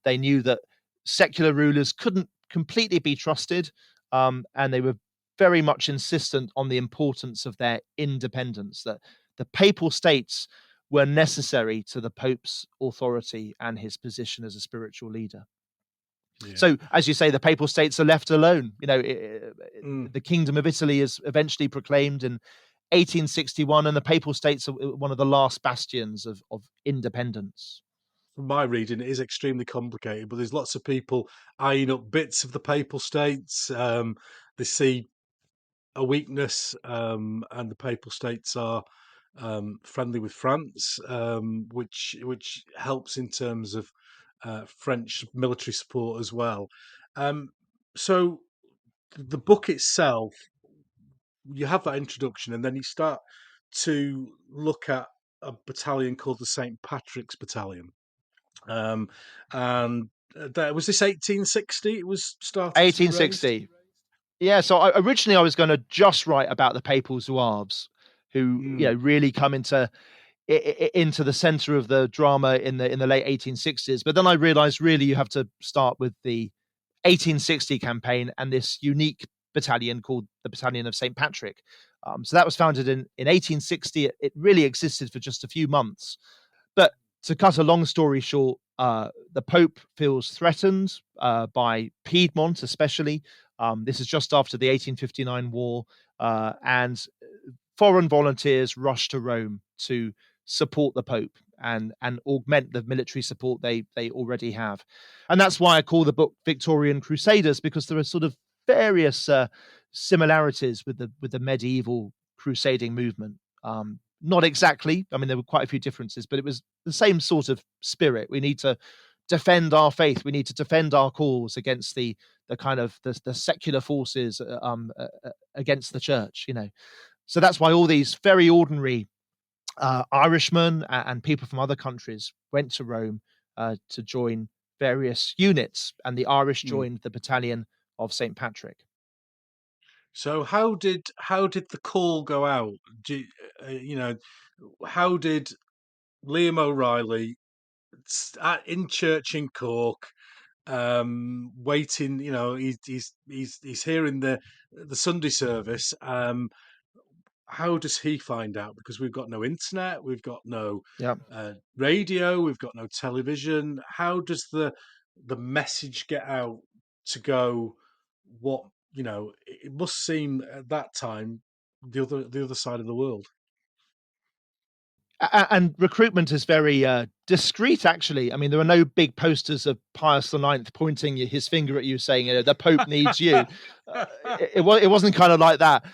They knew that secular rulers couldn't completely be trusted, and they were very much insistent on the importance of their independence, that the Papal States were necessary to the Pope's authority and his position as a spiritual leader. Yeah. So, as you say, the Papal States are left alone. Mm. The Kingdom of Italy is eventually proclaimed in 1861, and the Papal States are one of the last bastions of independence. From my reading, it is extremely complicated, but there's lots of people eyeing up bits of the Papal States. They see a weakness, and the Papal States are friendly with France, which helps in terms of French military support as well. So the book itself, you have that introduction, and then you start to look at a battalion called the St Patricks Battalion, and that was this 1860. It was started to be raised. 1860. Yeah, so originally I was going to just write about the Papal Zouaves, who Mm, really come into the center of the drama in the late 1860s. But then I realized really you have to start with the 1860 campaign and this unique battalion called the Battalion of St Patrick. So that was founded in 1860. It really existed for just a few months. But to cut a long story short, the Pope feels threatened by Piedmont, especially. This is just after the 1859 war, and foreign volunteers rushed to Rome to support the Pope and augment the military support they already have. And that's why I call the book Victorian Crusaders, because there are sort of various similarities with the medieval crusading movement. Not exactly. I mean, there were quite a few differences, but it was the same sort of spirit. We need to defend our faith. We need to defend our cause against the kind of the secular forces against the church. So that's why all these very ordinary Irishmen and people from other countries went to Rome to join various units, and the Irish Mm. joined the battalion of St Patrick. So how did the call go out? Do, how did Liam O'Reilly in church in Cork, waiting? He's hearing the Sunday service. How does he find out? Because we've got no internet, we've got no Yeah. radio, we've got no television. How does the message get out to go? What it must seem at that time the other side of the world. And recruitment is very discreet, actually. I mean, there are no big posters of Pius IX pointing his finger at you saying, the Pope needs you. It wasn't kind of like that.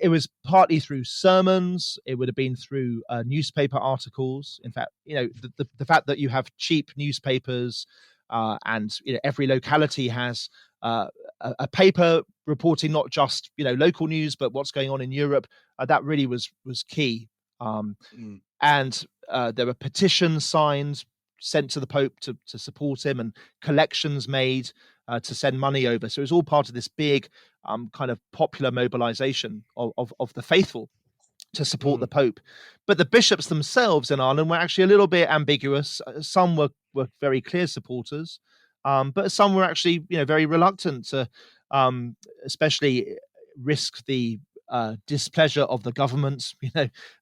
It was partly through sermons. It would have been through newspaper articles. In fact, the fact that you have cheap newspapers and every locality has a paper reporting not just local news, but what's going on in Europe. That really was key. Mm, And there were petitions signed, sent to the Pope to support him, and collections made to send money over. So it was all part of this big kind of popular mobilization of the faithful to support the mm, Pope. But the bishops themselves in Ireland were actually a little bit ambiguous. Some were very clear supporters, but some were actually very reluctant to especially risk the displeasure of the government.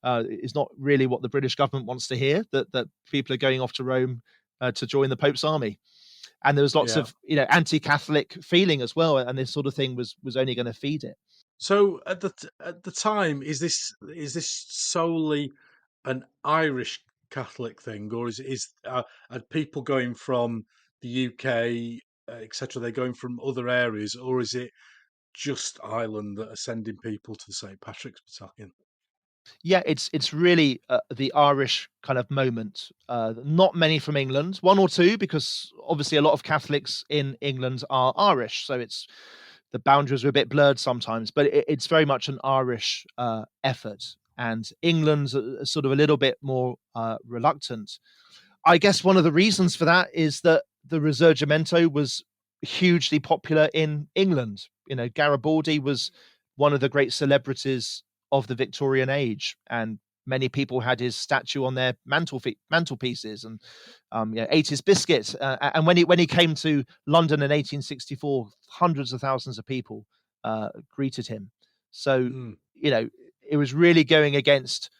Is not really what the British government wants to hear, that people are going off to Rome to join the Pope's army. And there was lots yeah. of anti-Catholic feeling as well, and this sort of thing was only going to feed it. So at the time, is this solely an Irish Catholic thing, or are people going from the UK, etc.? They're going from other areas, or is it just Ireland that are sending people to the St Patrick's Battalion? Yeah, it's really the Irish kind of moment. Not many from England, one or two, because obviously a lot of Catholics in England are Irish, so it's the boundaries are a bit blurred sometimes. But it's very much an Irish effort, and England's sort of a little bit more reluctant. I guess one of the reasons for that is that the Risorgimento was hugely popular in England. Garibaldi was one of the great celebrities of the Victorian age, and many people had his statue on their mantelpieces and ate his biscuits. And when he came to London in 1864, hundreds of thousands of people greeted him. So Mm, it was really going against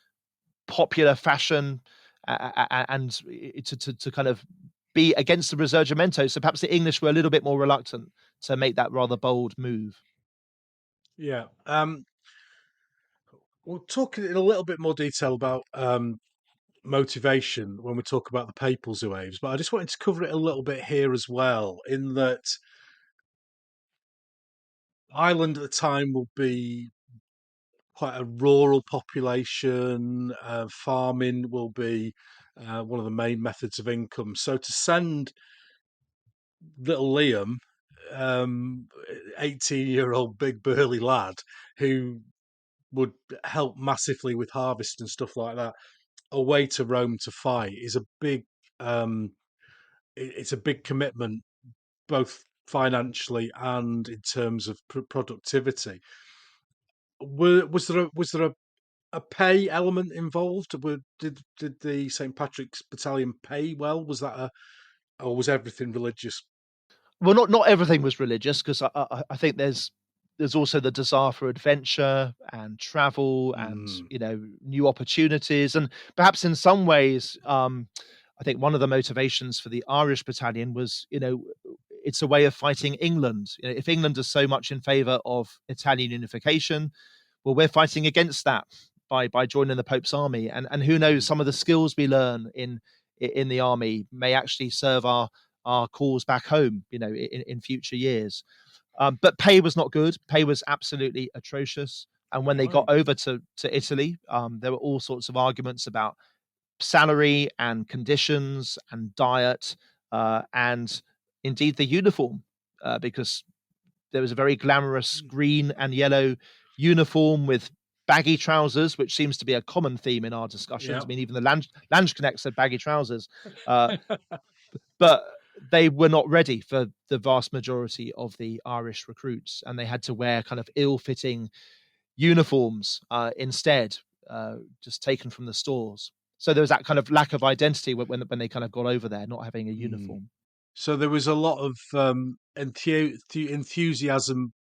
popular fashion and to kind of be against the Risorgimento. So perhaps the English were a little bit more reluctant to make that rather bold move. yeah. We'll talk in a little bit more detail about motivation when we talk about the Papal Zouaves, but I just wanted to cover it a little bit here as well, in that Ireland at the time will be quite a rural population. Farming will be one of the main methods of income. So to send little Liam, 18-year-old big burly lad, who would help massively with harvest and stuff like that, away to Rome to fight is a big it's a big commitment, both financially and in terms of productivity. Was there a pay element involved? Did the St Patrick's Battalion pay well? Or was everything religious? Well, not everything was religious, because I think there's also the desire for adventure and travel and Mm, new opportunities, and perhaps in some ways, I think one of the motivations for the Irish battalion was it's a way of fighting England. If England is so much in favour of Italian unification, well, we're fighting against that by joining the Pope's army, and who knows, some of the skills we learn in the army may actually serve our cause back home, in future years. But pay was not good. Pay was absolutely atrocious. And when they got Right. over to Italy, there were all sorts of arguments about salary and conditions and diet, and indeed the uniform, because there was a very glamorous green and yellow uniform with baggy trousers, which seems to be a common theme in our discussions. Yeah. I mean, even the Landsknecht said baggy trousers, uh, but they were not ready for the vast majority of the Irish recruits, and they had to wear kind of ill-fitting uniforms instead, just taken from the stores. So there was that kind of lack of identity when they kind of got over there, not having a Mm. uniform. So there was a lot of enthusiasm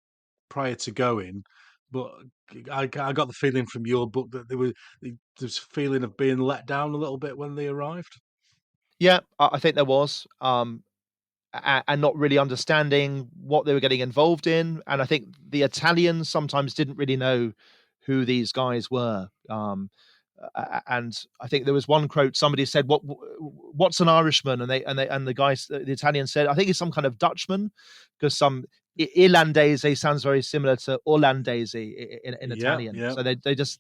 prior to going, but I got the feeling from your book that there's a feeling of being let down a little bit when they arrived. Yeah, I think there was. And not really understanding what they were getting involved in. And I think the Italians sometimes didn't really know who these guys were. And I think there was one quote somebody said, what's an Irishman?" And the guys, the Italian said, "I think it's some kind of Dutchman, because some Irlandese sounds very similar to Olandese in Yeah, Italian." yeah, So they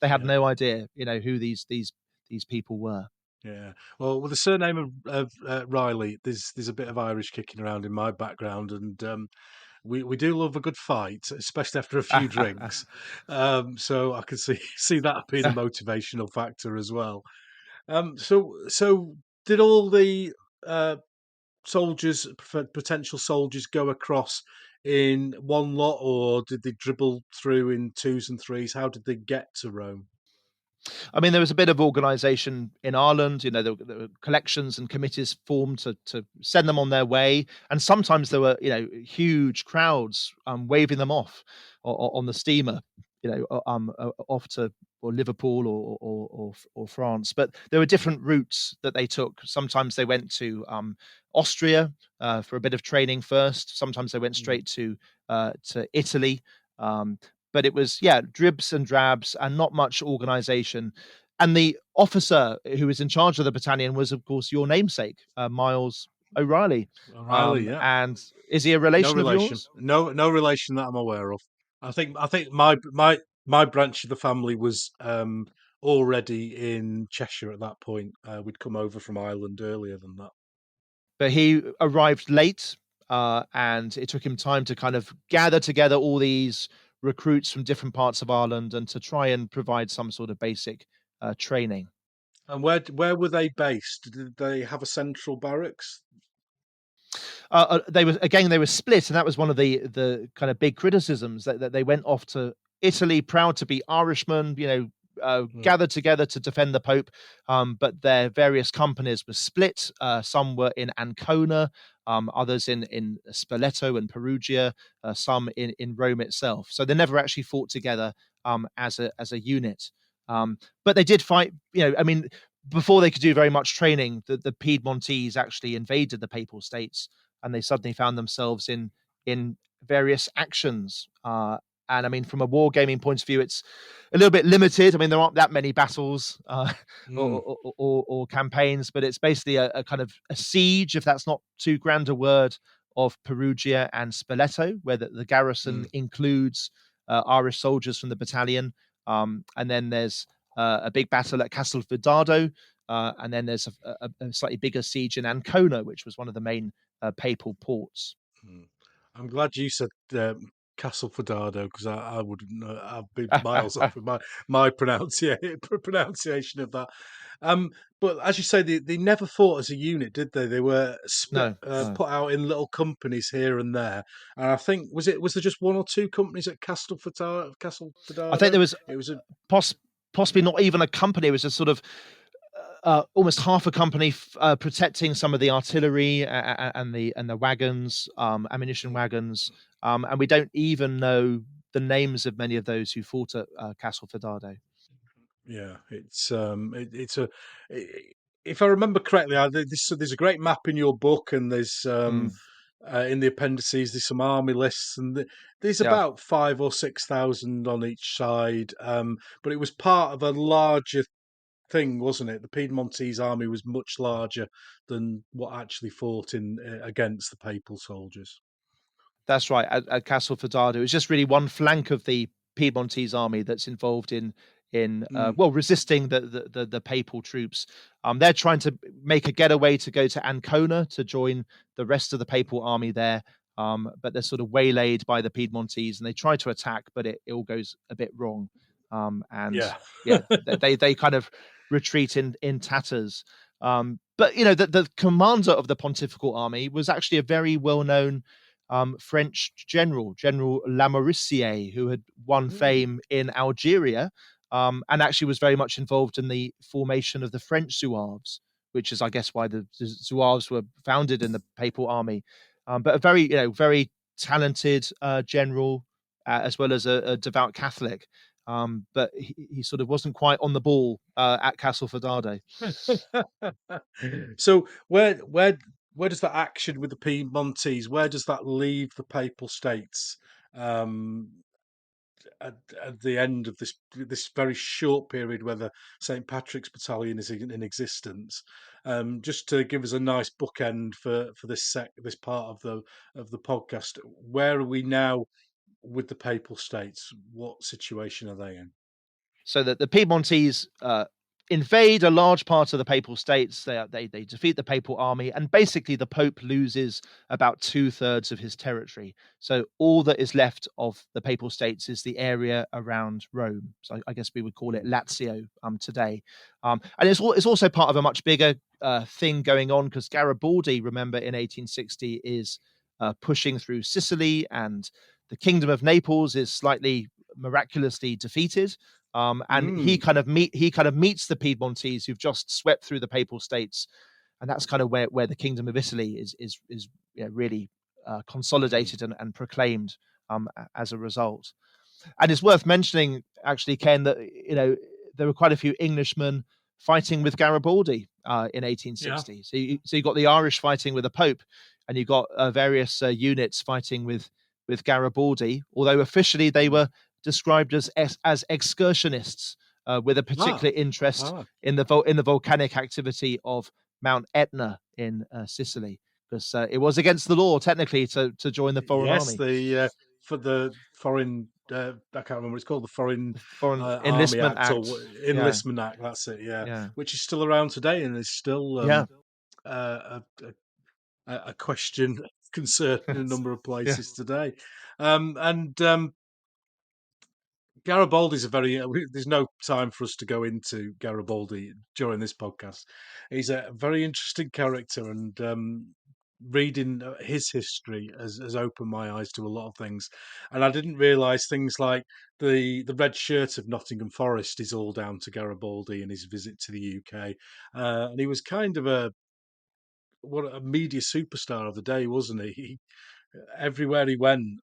had yeah, no idea, who these people were. yeah. Well, with the surname of Riley, there's a bit of Irish kicking around in my background, and we do love a good fight, especially after a few drinks. So I can see see that being a motivational factor as well. So did all the uh, soldiers, potential soldiers, go across in one lot, or did they dribble through in twos and threes? How did they get to Rome? I mean, there was a bit of organisation in Ireland. There were collections and committees formed to send them on their way, and sometimes there were, huge crowds waving them off on the steamer, off to or Liverpool or France. But there were different routes that they took. Sometimes they went to Austria for a bit of training first. Sometimes they went Mm. straight to Italy. Um, but it was, yeah, dribs and drabs and not much organization. And the officer who was in charge of the battalion was, of course, your namesake, Miles O'Reilly. O'Reilly, yeah. And is he a No relation of relation. yours? No relation that I'm aware of. I think my branch of the family was already in Cheshire at that point. We'd come over from Ireland earlier than that. But he arrived late, and it took him time to kind of gather together all these recruits from different parts of Ireland and to try and provide some sort of basic training. And where were they based? Did they have a central barracks? They were split, and that was one of the kind of big criticisms that they went off to Italy, proud to be Irishmen, Mm, gathered together to defend the Pope. But their various companies were split. Some were in Ancona, others in Spoleto and Perugia, some in Rome itself. So they never actually fought together as a unit. But they did fight. I mean, before they could do very much training, the Piedmontese actually invaded the Papal States, and they suddenly found themselves in various actions. And I mean, from a wargaming point of view, it's a little bit limited. I mean, there aren't that many battles mm, or campaigns, but it's basically a kind of a siege, if that's not too grand a word, of Perugia and Spoleto, where the garrison mm, includes Irish soldiers from the battalion. And then there's a big battle at Castlefordade, and then there's a slightly bigger siege in Ancona, which was one of the main papal ports. mm. I'm glad you said Castlefordade because I wouldn't know. I've been miles off with my pronunciation of that. Um, but as you say, they never fought as a unit, did they? They were split, No, no. put out in little companies here and there. And I think was there just one or two companies at I think Castlefordade? there was It was a poss- possibly not even a company. It was a sort of almost half a company protecting some of the artillery and the wagons, ammunition wagons, and we don't even know the names of many of those who fought at Castlefordade. Yeah, it's a I if I remember correctly, there's a great map in your book, and there's Mm. In the appendices, there's some army lists, and there's Yeah, about 5 or 6 thousand on each side. But it was part of a larger thing, wasn't it? The Piedmontese army was much larger than what actually fought in against the papal soldiers. that's right. At Castlefordade, it's just really one flank of the Piedmontese army that's involved in Mm, well, resisting the papal troops. They're trying to make a getaway to go to Ancona to join the rest of the papal army there. But they're sort of waylaid by the Piedmontese, and they try to attack, but it all goes a bit wrong. And yeah. yeah, they kind of retreat in tatters. But the commander of the pontifical army was actually a very well known French General Lamoricier, who had won Mm, fame in Algeria, and actually was very much involved in the formation of the French Zouaves, which is, I guess, why the Zouaves were founded in the Papal Army. But a very, very talented general, as well as a devout Catholic. But he sort of wasn't quite on the ball at Castlefordade. so where does that action with the Piedmontese? Where does that leave the Papal States? Um, at the end of this very short period where the St Patricks Battalion is in existence, just to give us a nice bookend for this part of the podcast. Where are we now with the Papal States? What situation are they in? So that the Piedmontese invade a large part of the Papal States. They defeat the Papal Army, and basically the Pope loses about 2/3 of his territory. So all that is left of the Papal States is the area around Rome. So I guess we would call it Lazio today. And it's also part of a much bigger thing going on, because Garibaldi, remember, in 1860 is pushing through Sicily, and the Kingdom of Naples is slightly miraculously defeated. And he Mm, kind of meets the Piedmontese who've just swept through the Papal States, and that's kind of where the Kingdom of Italy is really mm, consolidated and proclaimed as a result. And it's worth mentioning, actually, Ken, that there were quite a few Englishmen fighting with Garibaldi in yeah. 1860. So you got the Irish fighting with the Pope, and you got various units fighting with Garibaldi. Although officially they Mm. were described as excursionists, with a Ah, particular interest ah. in the volcanic activity of Mount Etna in Sicily, because it was against the law technically to join the foreign Yes, army, the for the foreign. I can't remember what it's called. The Foreign the Foreign Army Enlistment Act or Act. Yeah, Enlistment Act. That's it. Yeah, yeah, which is still around today and is still yeah. a, a question of concern in a number of Yeah. places today. And Garibaldi's a very. There's no time for us to go into Garibaldi during this podcast. He's a very interesting character, and reading his history has opened my eyes to a lot of things. And I didn't realise things like the red shirt of Nottingham Forest is all down to Garibaldi and his visit to the UK. And he was kind of a media superstar of the day, wasn't he? Everywhere he went.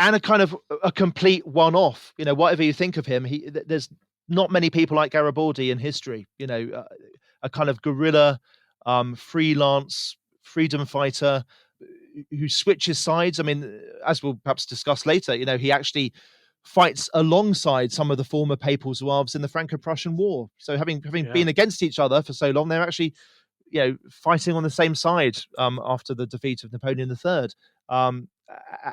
And a kind of a complete one-off. Whatever you think of him, there's not many people like Garibaldi in history. A kind of guerrilla, freelance freedom fighter who switches sides. I mean, as we'll perhaps discuss later, he actually fights alongside some of the former Papal Zouaves in the Franco-Prussian War. So having Yeah. been against each other for so long, they're actually fighting on the same side after the defeat of Napoleon III.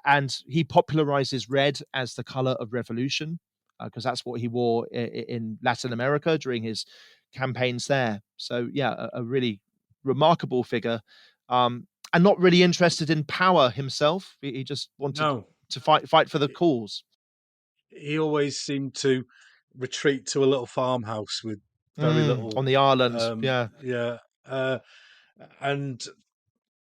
And he popularizes red as the color of revolution, because that's what he wore in Latin America during his campaigns there. So yeah, a really remarkable figure, and not really interested in power himself. He just wanted No. to fight for the cause. He always seemed to retreat to a little farmhouse with very little. On the island, Um, yeah. yeah, uh, and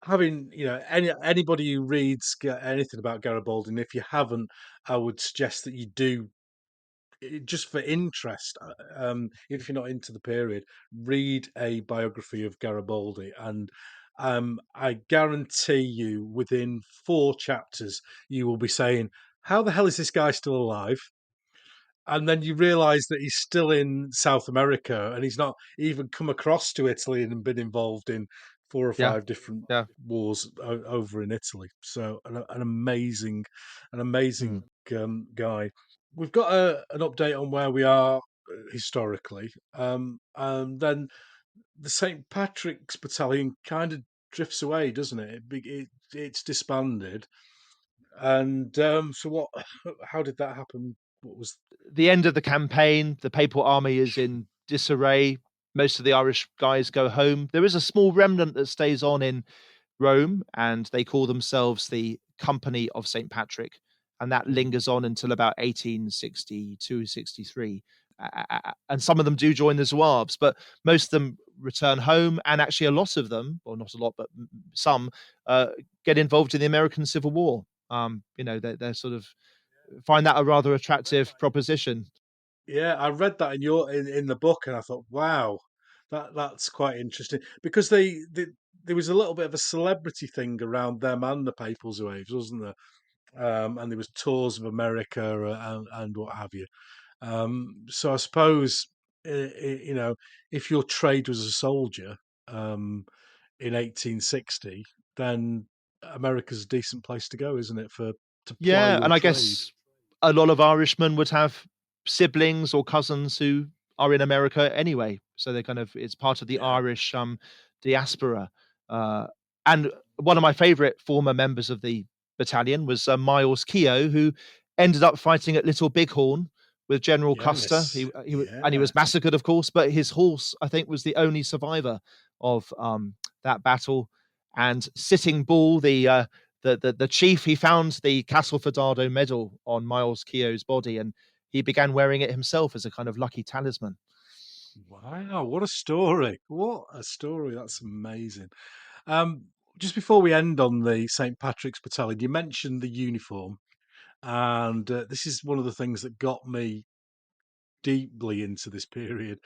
having anybody who reads anything about Garibaldi, and if you haven't, I would suggest that you do just for interest. If you're not into the period, read a biography of Garibaldi, and I guarantee you, within 4 chapters, you will be saying, "How the hell is this guy still alive?" And then you realise that he's still in South America and he's not even come across to Italy and been involved in 4 or Yeah, 5 different yeah. wars over in Italy. So an Mm. amazing guy. We've got an update on where we are historically, and then the St Patrick's Battalion kind of drifts away, doesn't it? It's disbanded, and so what? How did that happen? What was? The end of the campaign, the Papal Army is in disarray. Most of the Irish guys go home. There is a small remnant that stays on in Rome, and they call themselves the Company of St. Patrick, and that lingers on until about 1862, 63. And some of them do join the Zouaves, but most of them return home, and actually a lot of them, well, not a lot, but some, get involved in the American Civil War. They're sort of find that a rather attractive proposition. Yeah, I read that in the book, and I thought, wow, that's quite interesting because there was a little bit of a celebrity thing around them and the Papal Zouaves, wasn't there? And there was tours of America and what have you. So I suppose if your trade was a soldier in 1860, then America's a decent place to go, isn't it, for to ply Yeah, your and I trade? guess a lot of Irishmen would have siblings or cousins who are in America anyway, so they kind of it's part of the Yeah. Irish diaspora. Uh, and one of my favourite former members of the battalion was Miles Keogh, who ended up fighting at Little Bighorn with General Custer. Yes. And he Yeah. was massacred, of course, but his horse, I think, was the only survivor of that battle. And Sitting Bull, the chief, he found the Castlefordade medal on Miles Keogh's body, and he began wearing it himself as a kind of lucky talisman. Wow, what a story. What a story. That's amazing. Um, just before we end on the St. Patrick's Battalion, you mentioned the uniform, and this is one of the things that got me deeply into this period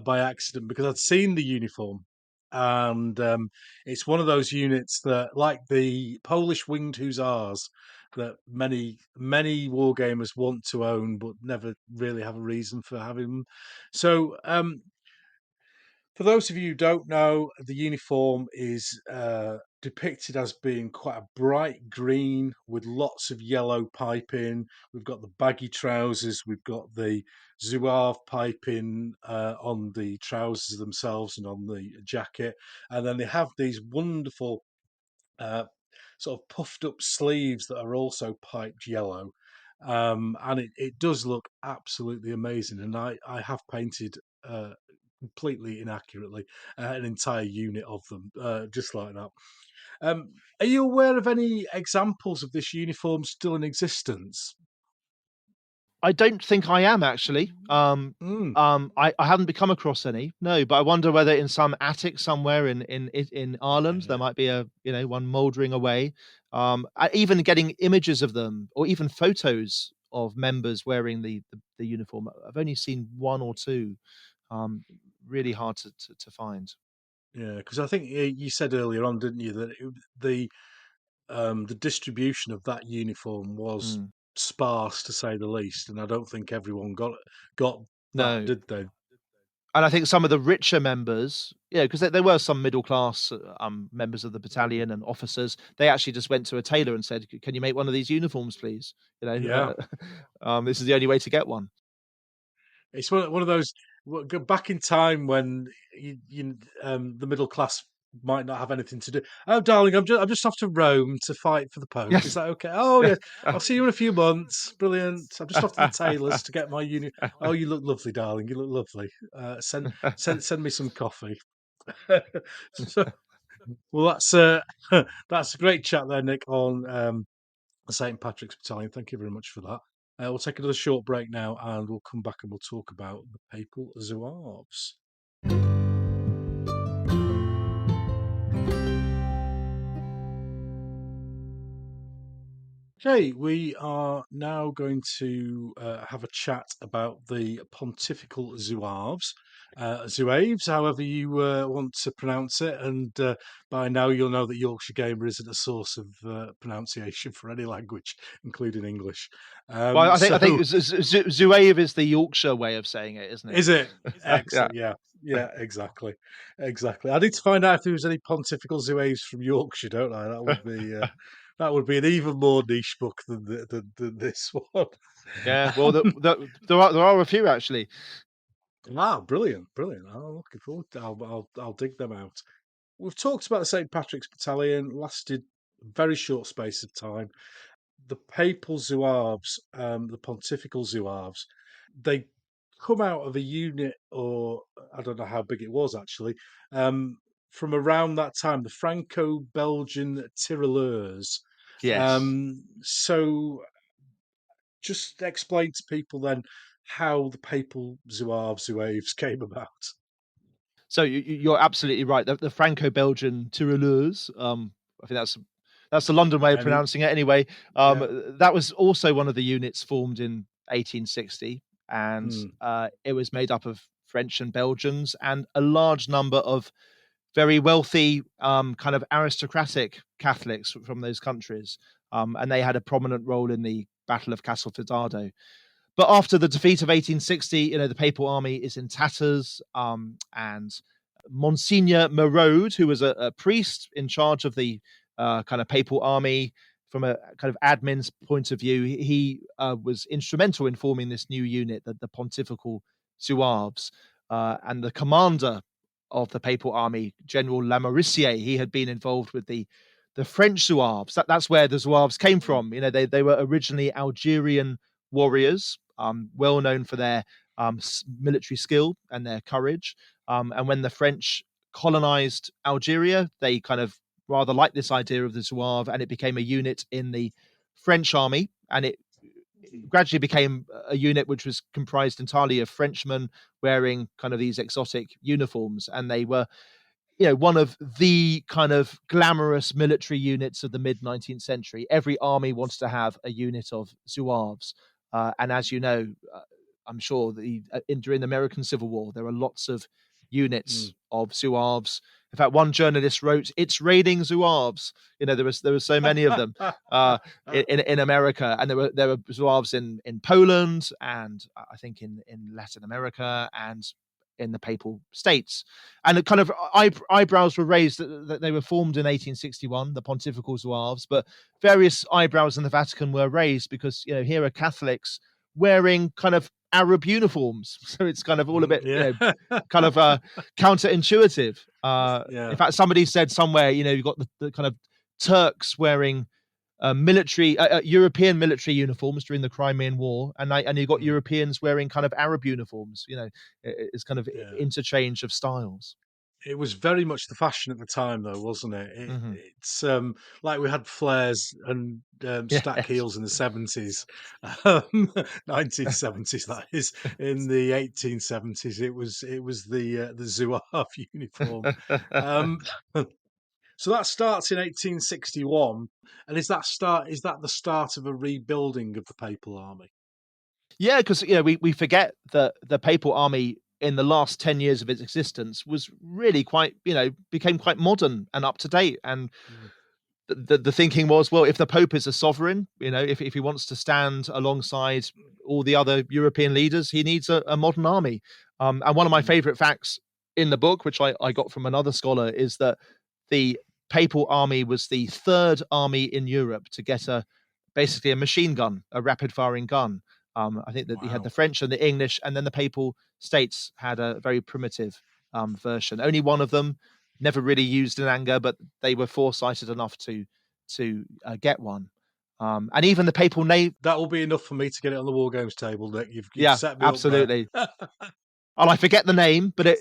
by accident because I'd seen the uniform. And it's one of those units that, like the Polish winged hussars, that many wargamers want to own but never really have a reason for having them. So for those of you who don't know, the uniform is depicted as being quite a bright green with lots of yellow piping. We've got the baggy trousers, we've got the zouave piping on the trousers themselves and on the jacket. And then they have these wonderful uh, sort of puffed up sleeves that are also piped yellow. And it does look absolutely amazing. And I have painted completely inaccurately an entire unit of them, just like that. Are you aware of any examples of this uniform still in existence? I don't think I am actually. Mm, I haven't become across any. No, but I wonder whether in some attic somewhere in Ireland there yeah, might be a one mouldering away. Even getting images of them or even photos of members wearing the uniform. I've only seen one or two. Um, Really hard to find. yeah, because I think you said earlier on, didn't you, that the distribution of that uniform was Mm. sparse to say the least, and I don't think everyone got that, No, did they? and I think some of the richer members, because there were some middle class members of the battalion and officers. They actually just went to a tailor and said, "Can you make one of these uniforms, please? Yeah, This is the only way to get one." it's one of those go back in time when the middle class might not have anything to do. Oh, darling, I'm just off to Rome to fight for the Pope. Is Yes. that okay? Oh, yeah, I'll see you in a few months. Brilliant. I'm just off to the tailor's to get my uni. Oh, you look lovely, darling. You look lovely. Send me some coffee. So, well, that's a great chat there, Nick, on the St Patrick's Battalion. Thank you very much for that. We'll take another short break now, and we'll come back and we'll talk about the Papal Zouaves. Okay, we are now going to have a chat about the Pontifical Zouaves, Zouaves, however you want to pronounce it. And by now, you'll know that Yorkshire Gamer isn't a source of pronunciation for any language, including English. Well, I think So, Zouave is the Yorkshire way of saying it, isn't it? is it Yeah. excellent? Yeah. Yeah, exactly, exactly. I need to find out if there was any Pontifical Zouaves from Yorkshire, don't I? That would be an even more niche book than this one. Yeah, well, there are a few actually. Wow, brilliant, brilliant. I'm looking forward to I'll dig them out. We've talked about the St Patrick's Battalion, lasted a very short space of time. The Papal Zouaves, the Pontifical Zouaves, they come out of a unit, or I don't know how big it was actually, um, from around that time, the Franco-Belgian tirailleurs. Yes. So just explain to people then how the Papal Zouaves came about. So you're absolutely right. The Franco-Belgian tirailleurs, I think that's the London way of Any, pronouncing it. Anyway, yeah. that was also one of the units formed in 1860, and Mm, it was made up of French and Belgians and a large number of very wealthy, kind of aristocratic Catholics from those countries, and they had a prominent role in the Battle of Castlefordade. But after the defeat of 1860, the Papal Army is in tatters, and Monsignor Merode, who was a priest in charge of the kind of Papal Army from a kind of admin's point of view, he was instrumental in forming this new unit, the Pontifical Zouaves, and the commander of the Papal Army, General Lamoricier, he had been involved with the French Zouaves. That's where the Zouaves came mm, from. They were originally Algerian warriors, well known for their military skill and their courage. And when the French colonized Algeria, they kind of rather liked this idea of the Zouave, and it became a unit in the French army. And it gradually became a unit which was comprised entirely of Frenchmen wearing kind of these exotic uniforms. And they were one of the kind of glamorous military units of the mid 19th century. Every army wants to have a unit of Zouaves. And as you know, I'm sure during the American Civil War, there are lots of units mm. of Zouaves. In fact, one journalist wrote, "It's raining Zouaves." There were so many of them in America, and there were Zouaves in Poland, and I think in Latin America, and in the Papal States. And the kind of eyebrows were raised that they were formed in 1861, the Pontifical Zouaves, but various eyebrows in the Vatican were raised because here are Catholics wearing kind of Arab uniforms, so it's kind of all a bit Yeah. kind of counterintuitive. In Yeah. fact, somebody said somewhere, you've got the kind of Turks wearing European military uniforms during the Crimean War, and you got Mm, Europeans wearing kind of Arab uniforms. It's kind of yeah. interchange of styles. It was very much the fashion at the time, though, wasn't it? Hmm. It's like we had flares and stack Yes. heels in the 70s, um, 1970s. That is, in the 1870s, it was the Zouave uniform. Um, so that starts in 1861, and is that the start of a rebuilding of the Papal Army? Yeah, because we forget that the Papal Army in the last 10 years of its existence was really quite became quite modern and up to date. And Mm, the thinking was, well, if the Pope is a sovereign, if he wants to stand alongside all the other European leaders, he needs a modern army. And one of my mm, favorite facts in the book, which I got from another scholar, is that the Papal Army was the third army in Europe to get basically a machine gun, a rapid firing gun. I think that you had the wow. French and the English, and then the Papal States had a very primitive version. Only one of them, never really used in anger, but they were foresighted enough to get one. And even the Papal Navy, That will be enough for me to get it on the War Games table, Nick. You've yeah, set me up there. absolutely. And I forget the name, but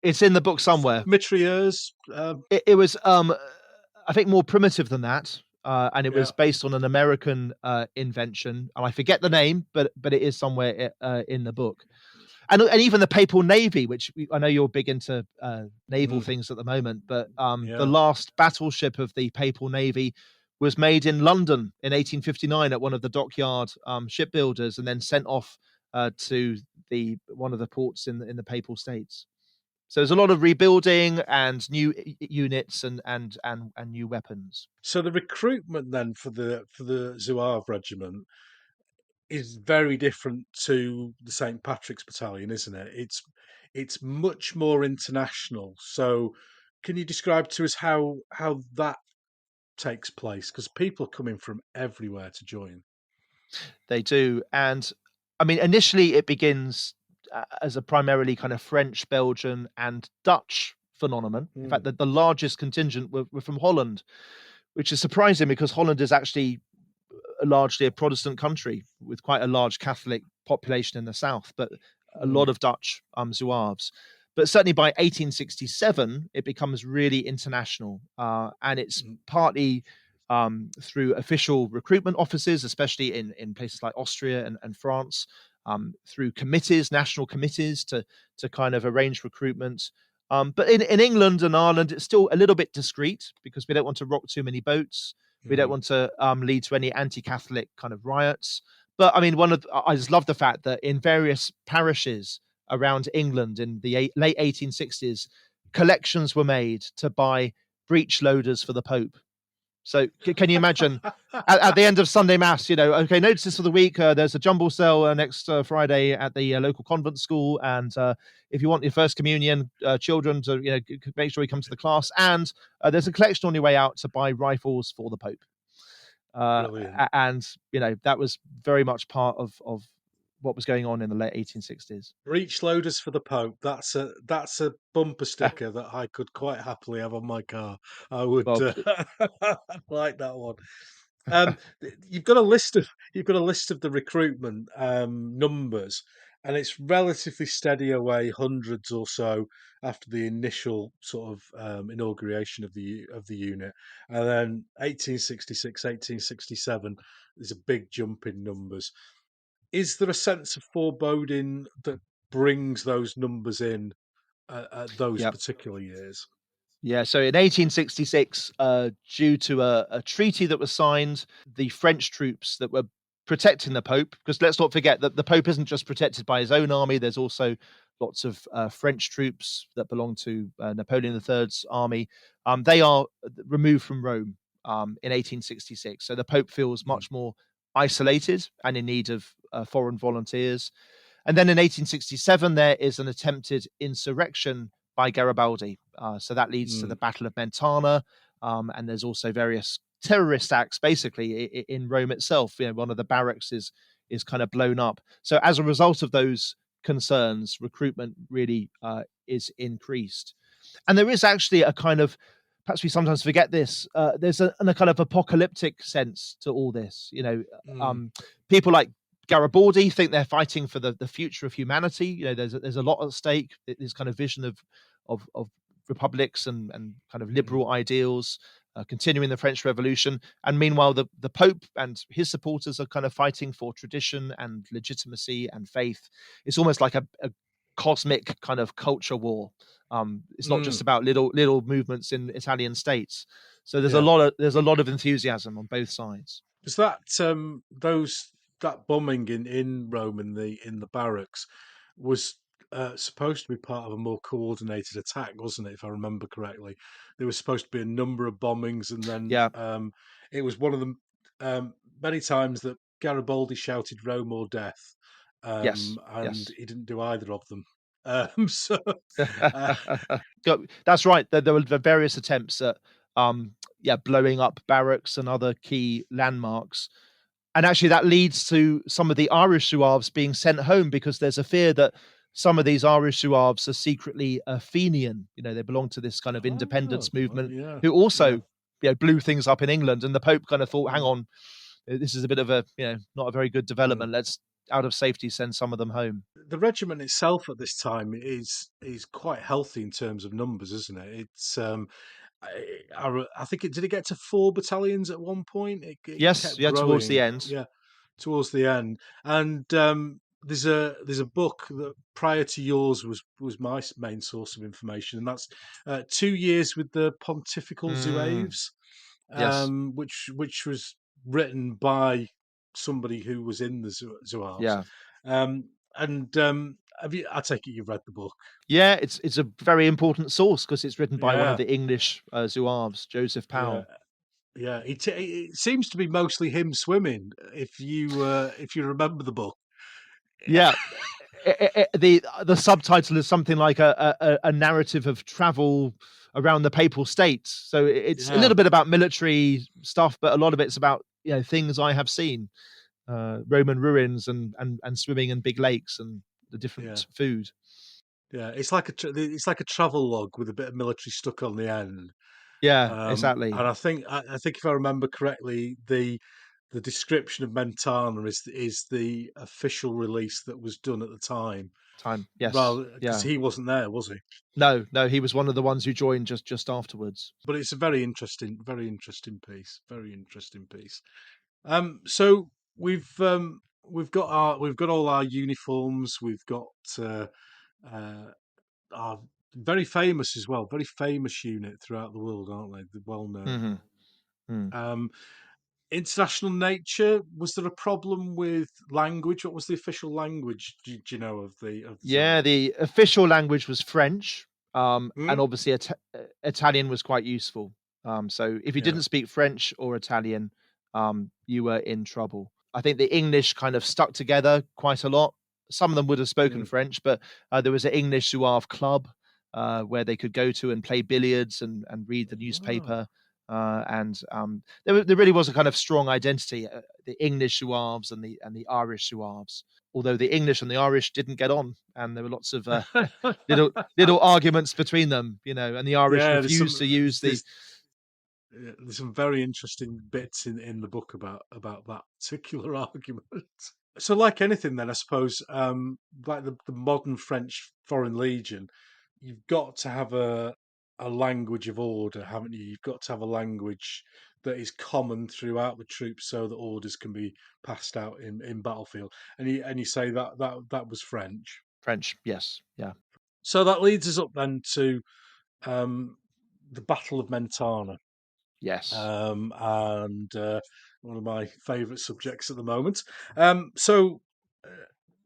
it's in the book somewhere. Mitrailleurs. It was I think more primitive than that, and it Yeah. was based on an American invention, and I forget the name, but it is somewhere in the book. And even the Papal Navy, which I know you're big into naval Mm, things at the moment, but the yeah. last battleship of the Papal Navy was made in London in 1859 at one of the dockyard shipbuilders, and then sent off to the one of the ports in the Papal States. So there's a lot of rebuilding and new units and new weapons. So the recruitment then for the Zouave regiment, is very different to the St Patrick's Battalion, isn't it? It's much more international. So, can you describe to us how that takes place? Because people are coming from everywhere to join. They do, and I mean, initially it begins as a primarily kind of French, Belgian, and Dutch phenomenon. In fact, Mm, the largest contingent were from Holland, which is surprising because Holland is actually largely a Protestant country with quite a large Catholic population in the south, but a mm, lot of Dutch Zouaves. But certainly by 1867, it becomes really international, and it's mm, partly through official recruitment offices, especially in places like Austria and France, through committees, national committees to kind of arrange recruitment. But in England and Ireland, it's still a little bit discreet because we don't want to rock too many boats. We don't mm. want to lead to any anti-Catholic kind of riots. But I mean, I just love the fact that in various parishes around England in the late 1860s, collections were made to buy breech loaders for the Pope. So can you imagine at the end of Sunday Mass, okay, notices for the week, there's a jumble sale next Friday at the local convent school. And if you want your first communion children to, make sure you come to the class. And there's a collection on your way out to buy rifles for the Pope. Uh, Brilliant. and, that was very much part of what was going on in the late 1860s. Breech loaders for the Pope. That's a bumper sticker that I could quite happily have on my car. I would Well, like that one. You've got a list of the recruitment numbers, and it's relatively steady away, hundreds or so after the initial sort of inauguration of the unit, and then 1866, 1867, there's a big jump in numbers. Is there a sense of foreboding that brings those numbers in at those yeah. particular years? Yeah, so in 1866, due to a treaty that was signed, the French troops that were protecting the Pope, because let's not forget that the Pope isn't just protected by his own army, there's also lots of French troops that belong to Napoleon III's army. They are removed from Rome in 1866. So the Pope feels Mm, much more isolated and in need of foreign volunteers. And then in 1867, there is an attempted insurrection by Garibaldi. So that leads to the mm, Battle of Mentana. And there's also various terrorist acts basically in Rome itself. One of the barracks is kind of blown up. So as a result of those concerns, recruitment really is increased. And there is actually a kind of, perhaps we sometimes forget this, there's a kind of apocalyptic sense to all this. mm, People like Garibaldi think they're fighting for the future of humanity. There's a lot at stake. This kind of vision of republics and kind of mm, liberal ideals, continuing the French Revolution. And meanwhile, the Pope and his supporters are kind of fighting for tradition and legitimacy and faith. It's almost like a cosmic kind of culture war. It's not just mm. about little movements in Italian states. So there's a Yeah. lot of enthusiasm on both sides. Was that bombing in Rome in the barracks was supposed to be part of a more coordinated attack, wasn't it? If I remember correctly, there was supposed to be a number of bombings, and then Yeah. it was one of them. Many times that Garibaldi shouted "Rome or death," Yes. and Yes. he didn't do either of them. So uh, That's right. There were various attempts at blowing up barracks and other key landmarks. And actually that leads to some of the Irish Zouaves being sent home because there's a fear that some of these Irish Zouaves are secretly Fenian. They belong to this kind of oh, independence movement yeah, who also, yeah. blew things up in England. And the Pope kind of thought, hang Mm. on, this is a bit of a, not a very good Mm. development. Let's out of safety send some of them home. The regiment itself at this time is quite healthy in terms of numbers, isn't it? It's I think it did it get to 4 battalions at one point. It Yes, kept yeah, towards the growing, end. yeah, towards the end. And there's a book that prior to yours was my main source of information, and that's 2 years with the Pontifical Mm, Zouaves, yes, which was written by somebody who was in the Zouaves. yeah. Um, and have you? I take it you've read the book. Yeah, it's a very important source because it's written by one of Yeah, the English Zouaves, Joseph yeah. Powell. Yeah, it seems to be mostly him swimming. If you remember the book, Yeah. The subtitle is something like a narrative of travel around the Papal States. So it's a yeah, little bit about military stuff, but a lot of it's about things I have seen, Roman ruins and swimming in big lakes and the yeah, different food. yeah. It's like a travel log with a bit of military stuck on the end. Yeah, exactly. And I think if I remember correctly, the description of Mentana is the official release that was done at the time, Time. Yes. rather because Yeah. he wasn't there, was he? No, no, he was one of the ones who joined just afterwards. But it's a very interesting piece, very interesting piece. So we've got all our uniforms. We've got uh, our very famous as well, very famous unit throughout the world, aren't they? They're well known. Hmm. Hmm. Um, International nature. Was there a problem with language? What was the official language? Do you know of the Yeah, time? the official language was French, and Mm? obviously Italian was quite useful. So if you Yeah. didn't speak French or Italian, you were in trouble. I think the English kind of stuck together quite a lot. Some of them would have spoken Mm. French, but there was an English Zouave club where they could go to and play billiards and read the Ah. newspaper. And there really was a kind of strong identity, the English Zouaves and the Irish Zouaves, although the English and the Irish didn't get on, and there were lots of little arguments between them, and the Irish Yeah, refused to use the. there's some very interesting bits in the book about that particular argument. So, like anything, then I suppose, like the modern French Foreign Legion, you've got to have a language of order, haven't you? You've got to have a language that is common throughout the troops, so that orders can be passed out in battlefield. And you say that was French. French, yes, yeah, So that leads us up then to um, the Battle of Mentana, yes. and one of my favourite subjects at the moment. So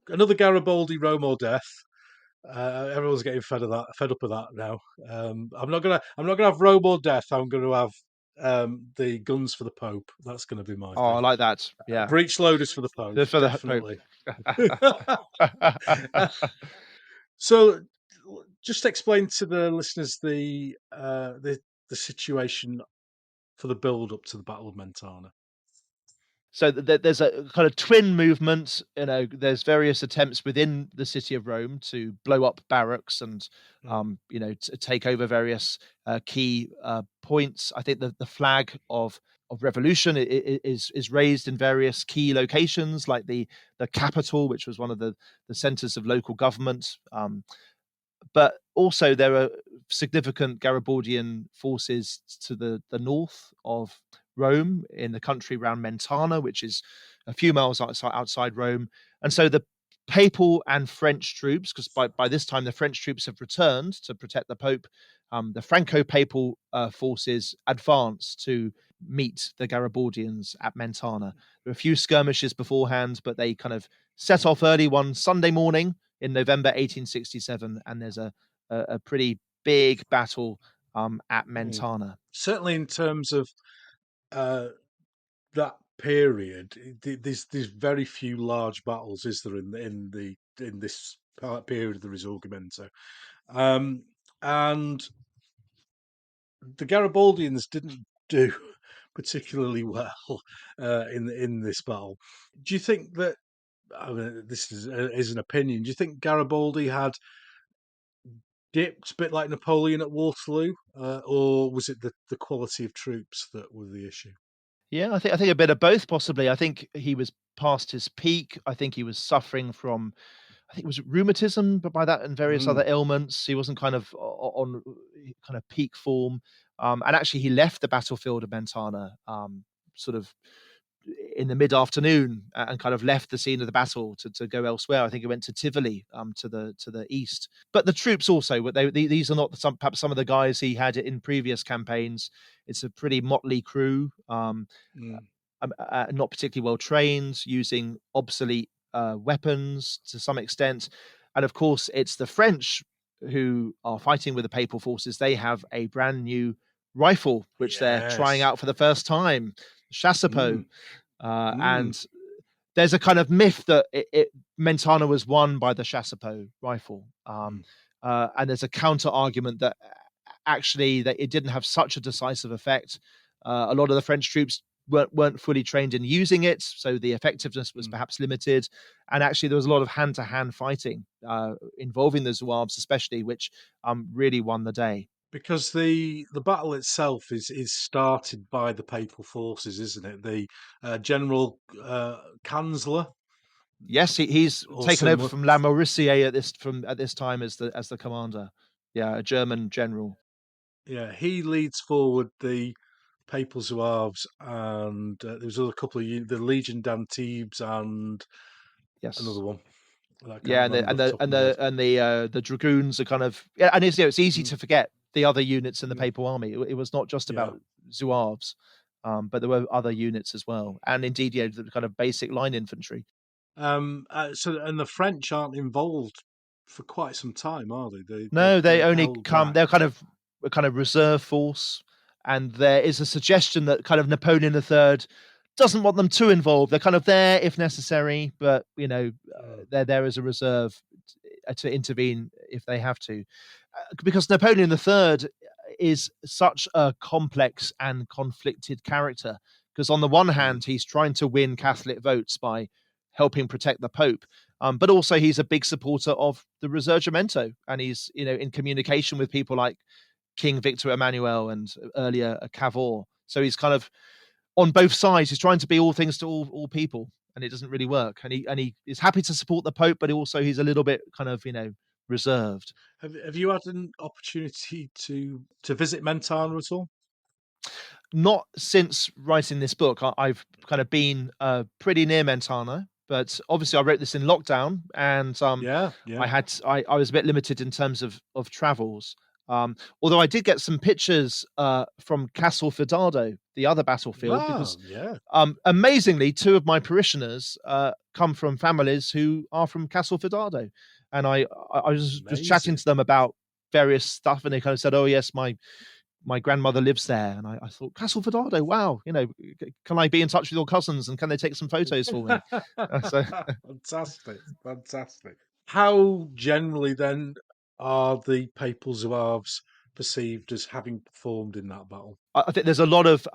another Garibaldi, Rome or death. Everyone's getting fed up of that now. I'm not gonna have Rome or death. I'm going to have the guns for the Pope. That's going to be my Oh, I thing. like that. Yeah, Breech loaders for the Pope, for the Pope. definitely. So, just explain to the listeners the situation for the build up to the Battle of Mentana. So there's a kind of twin movement. There's various attempts within the city of Rome to blow up barracks and, Mm, take over various key points. I think the flag of revolution is raised in various key locations, like the capital, which was one of the centers of local government. But also there are significant Garibaldian forces to the north of Rome in the country around Mentana, which is a few miles outside Rome. And so the papal and French troops, because by this time the French troops have returned to protect the Pope, the Franco-papal forces advance to meet the Garibaldians at Mentana. There are a few skirmishes beforehand, but they kind of set off early one Sunday morning in November 1867, and there's a pretty big battle at mm. Mentana. Certainly, in terms of uh, that period, there's very few large battles, is there, in this period of the Risorgimento, um, and the Garibaldians didn't do particularly well in this battle. Do you think that? I mean, this is an opinion. Do you think Garibaldi had dipped a bit like Napoleon at Waterloo, or was it the quality of troops that were the issue? Yeah, I think a bit of both possibly. I think he was past his peak. I think he was suffering from, I think it was rheumatism, but by that and various Mm, other ailments, he wasn't kind of on kind of peak form. And actually, he left the battlefield of Mentana sort of in the mid-afternoon and kind of left the scene of the battle to go elsewhere. I think he went to Tivoli, to the east. But the troops also, but these are not perhaps some of the guys he had in previous campaigns. It's a pretty motley crew, mm, not particularly well trained, using obsolete weapons to some extent. And of course, it's the French who are fighting with the papal forces. They have a brand new rifle, which they're trying Yes. out for the first time, chassepot. Mm, mm, And there's a kind of myth that Mentana was won by the chassepot rifle. mm. And there's a counter argument that actually that it didn't have such a decisive effect. A lot of the French troops weren't fully trained in using it, so the effectiveness was Mm. perhaps limited. And actually, there was a lot of hand-to-hand fighting involving the Zouaves, especially, which really won the day. Because the battle itself is started by the papal forces, isn't it? The General Kanzler Yes, he's or taken over similar. from La Mauricie at this time as the commander. Yeah, a German general. Yeah, he leads forward the Papal Zouaves, and there was a couple of the Legion d'Antibes and Yes. another one that I can't Yeah, and the remember and off the the top of and my head. the dragoons are kind of, yeah, and it's easy Mm, to forget the other units in the mm, Papal Army. It was not just yeah. about Zouaves, but there were other units as well, and indeed, yeah, the kind of basic line infantry. So, and the French aren't involved for quite some time, are they? No, they They're only held come. back. They're kind of a kind of reserve force, and there is a suggestion that kind of Napoleon III doesn't want them too involved. They're kind of there if necessary, but Mm, they're there as a reserve to intervene if they have to, because Napoleon III is such a complex and conflicted character. Because on the one mm, hand, he's trying to win Catholic votes by helping protect the Pope, but also he's a big supporter of the Risorgimento, and he's in communication with people like King Victor Emmanuel and earlier Cavour. So he's kind of on both sides. He's trying to be all things to all people, and it doesn't really work. And he is happy to support the Pope, but also he's a little bit kind of reserved. have you had an opportunity to visit Mentana at all? Not since writing this book. I've kind of been pretty near Mentana, but obviously I wrote this in lockdown, and Yeah, yeah. I was a bit limited in terms of travels. Although I did get some pictures from Castlefordade, the other battlefield, Ah, because yeah. amazingly, two of my parishioners come from families who are from Castlefordade, and I was just chatting Amazing. to them about various stuff, and they kind of said, "Oh yes, my grandmother lives there," and I thought, Castlefordade, wow, can I be in touch with your cousins and can they take some photos for me? So Fantastic, fantastic. How generally then are the Papal Zouaves perceived as having performed in that battle? I think there's a lot of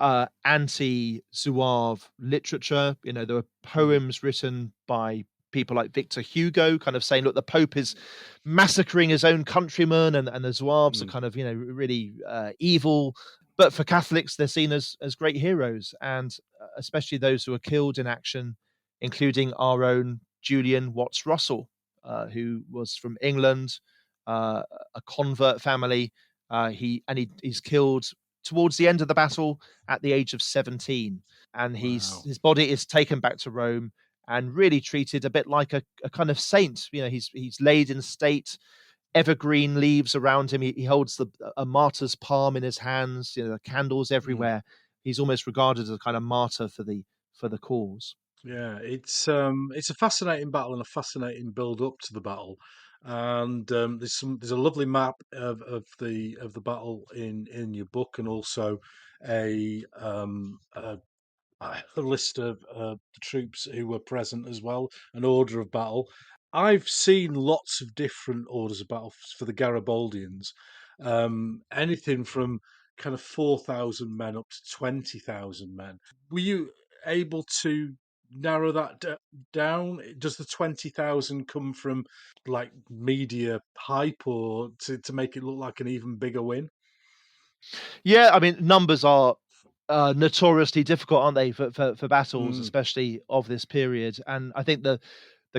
anti-Zouave literature. There were Mm, poems written by people like Victor Hugo, kind of saying, "Look, the Pope is massacring his own countrymen, and the Zouaves are mm, kind of, really evil." But for Catholics, they're seen as great heroes, and especially those who are killed in action, including our own Julian Watts Russell, who was from England, uh, a convert family. He's killed towards the end of the battle at the age of 17, and wow. his body is taken back to Rome and really treated a bit like a kind of saint. He's laid in state, evergreen leaves around him. He holds a martyr's palm in his hands. Candles Mm. everywhere. He's almost regarded as a kind of martyr for the cause. Yeah, it's a fascinating battle and a fascinating build up to the battle. And there's a lovely map of the battle in your book, and also a a list of the troops who were present as well, an order of battle. I've seen lots of different orders of battle for the Garibaldians, anything from kind of 4,000 men up to 20,000 men. Were you able to narrow that down? Does the 20,000 come from like media hype, or to make it look like an even bigger win? Yeah, I mean, numbers are notoriously difficult, aren't they, for battles, Mm, especially of this period? And I think the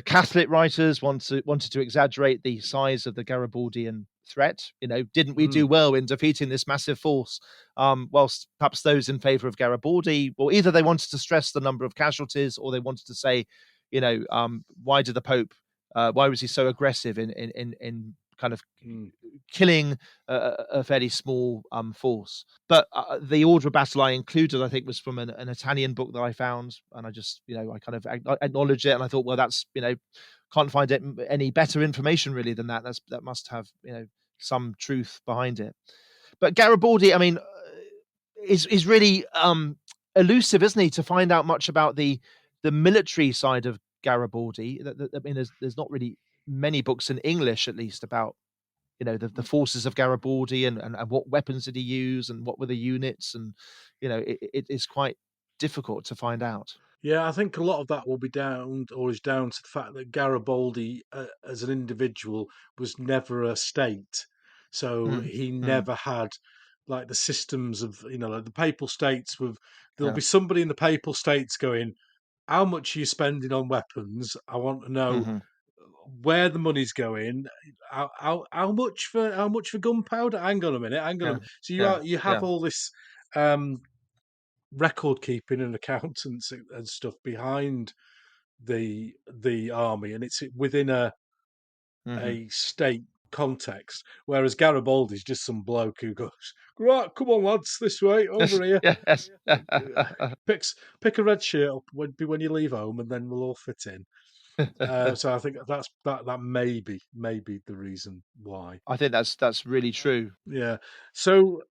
Catholic writers wanted to exaggerate the size of the Garibaldian threat. Didn't we do mm, well in defeating this massive force? Whilst perhaps those in favour of Garibaldi, well, either they wanted to stress the number of casualties, or they wanted to say, why did the Pope, why was he so aggressive in kind of mm, killing a fairly small force? But the order of battle I included, I think, was from an Italian book that I found, and I just, I kind of acknowledged it, and I thought, well, that's, can't find any better information really than that. That must have, some truth behind it. But Garibaldi, I mean, is really elusive, isn't he, to find out much about the military side of Garibaldi. I mean, there's not really many books in English, at least, about the forces of Garibaldi and what weapons did he use and what were the units, and it is quite difficult to find out. Yeah, I think a lot of that will be down or is down to the fact that Garibaldi, as an individual, was never a state. So Mm, he mm, never had like the systems of, like the Papal States with, there'll yeah. be somebody in the Papal States going, how much are you spending on weapons? I want to know Hmm. where the money's going. How much for gunpowder? Hang on a minute, hang on a Yeah. minute. So Yeah. you have Yeah. all this um, record keeping and accountants and stuff behind the army, and it's within Hmm. a state context. Whereas Garibaldi's just some bloke who goes, right, come on lads, this way, Yes. over here. Yes. Pick a red shirt up when you leave home, and then we'll all fit in. So I think that may be the reason why. I think that's really true. Yeah. So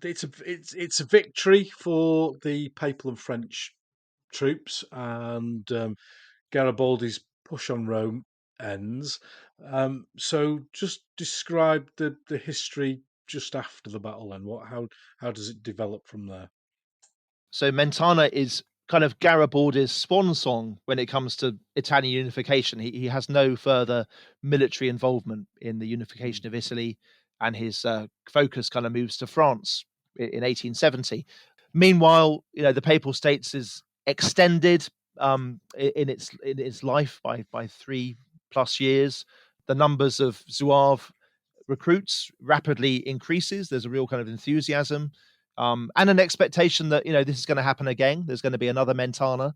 it's a victory for the Papal and French troops, and Garibaldi's push on Rome ends. So just describe the history just after the battle. Then how does it develop from there? So Mentana is kind of Garibaldi's swan song when it comes to Italian unification. He has no further military involvement in the Mm, unification of Italy, and his focus kind of moves to France in 1870. Meanwhile, the Papal States is extended in its life by 3+ years. The numbers of Zouave recruits rapidly increases. There's a real kind of enthusiasm, and an expectation that this is going to happen again. There's going to be another Mentana,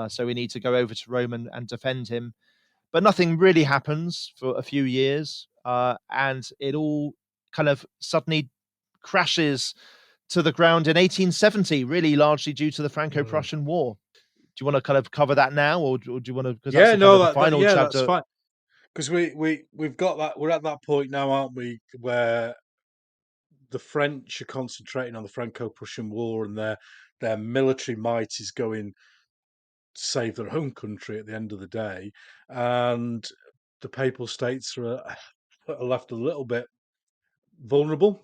so we need to go over to Rome and defend him. But nothing really happens for a few years, and it all kind of suddenly crashes to the ground in 1870, really largely due to the mm. Franco-Prussian War. Do you want to kind of cover that now, or do you want to, because that's Yeah, the kind no, of the that final yeah, that's chapter? fine. Because we've got that. We're at that point now, aren't we, where the French are concentrating on the Franco-Prussian War, and their military might is going to save their own country at the end of the day, and the Papal States are left a little bit vulnerable,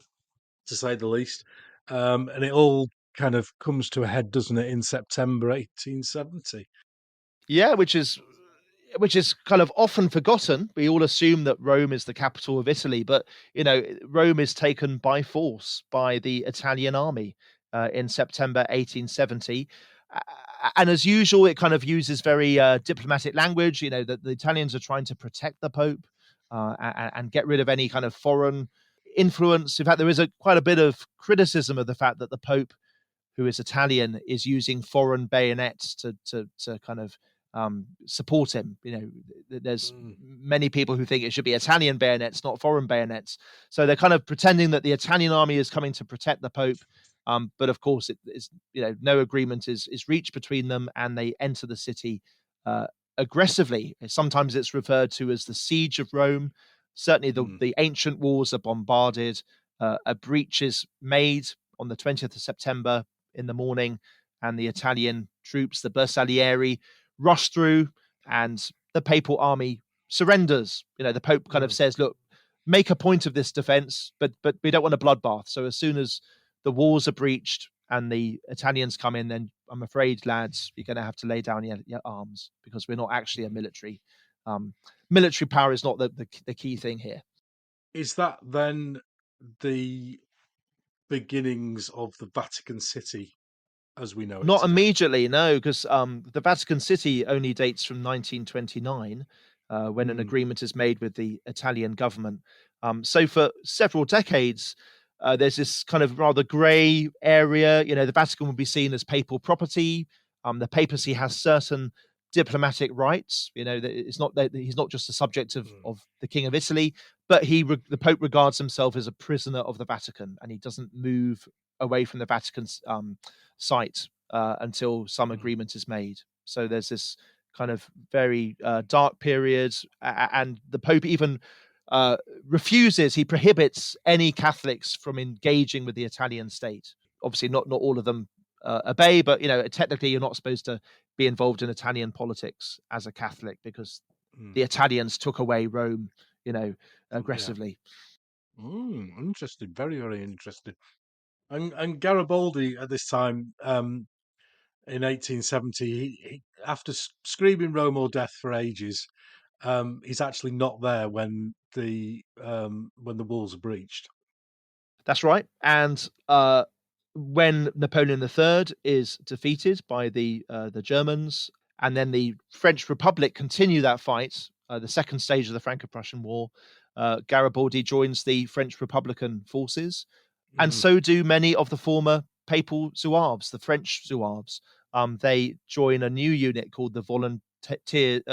to say the least. And it all kind of comes to a head, doesn't it, in September 1870? Yeah, which is kind of often forgotten. We all assume that Rome is the capital of Italy, but Rome is taken by force by the Italian army in September 1870. And as usual, it kind of uses very diplomatic language. That the Italians are trying to protect the Pope and get rid of any kind of foreign influence. In fact, there is quite a bit of criticism of the fact that the Pope, who is Italian, is using foreign bayonets to kind of support him. There's Mm, many people who think it should be Italian bayonets, not foreign bayonets. So they're kind of pretending that the Italian army is coming to protect the Pope. But of course, it is no agreement is reached between them, and they enter the city uh, aggressively. Sometimes it's referred to as the siege of Rome. Certainly, the mm, the ancient walls are bombarded. A breach is made on the 20th of September in the morning, and the Italian troops, the Bersaglieri, rush through, and the Papal army surrenders. The Pope kind of mm. says, "Look, make a point of this defense, but we don't want a bloodbath." So as soon as the walls are breached and the Italians come in, then I'm afraid, lads, you're going to have to lay down your arms, because we're not actually a military. Um, Military power is not the key thing here. Is that then the beginnings of the Vatican City as we know it Not today? immediately, no, because the Vatican City only dates from 1929, when an Mm, agreement is made with the Italian government. So for several decades, there's this kind of rather grey area. The Vatican would be seen as papal property. The papacy has certain diplomatic rights. That it's not that he's not just a subject of mm, of the King of Italy, but the Pope regards himself as a prisoner of the Vatican, and he doesn't move away from the Vatican's site until some mm. agreement is made. So there's this kind of very dark period, and the Pope even uh, refuses, he prohibits any Catholics from engaging with the Italian state. obviously not all of them obey, but technically you're not supposed to be involved in Italian politics as a Catholic because the Italians took away Rome, Yeah. aggressively. Interesting. Very, very interesting. And Garibaldi at this time, in 1870, after screaming Rome or death for ages, he's actually not there when the walls are breached. That's right. And when Napoleon III is defeated by the Germans, and then the French Republic continue that fight, the second stage of the Franco-Prussian War, Garibaldi joins the French Republican forces, and Mm, so do many of the former Papal Zouaves, the French Zouaves. They join a new unit called the Volunteers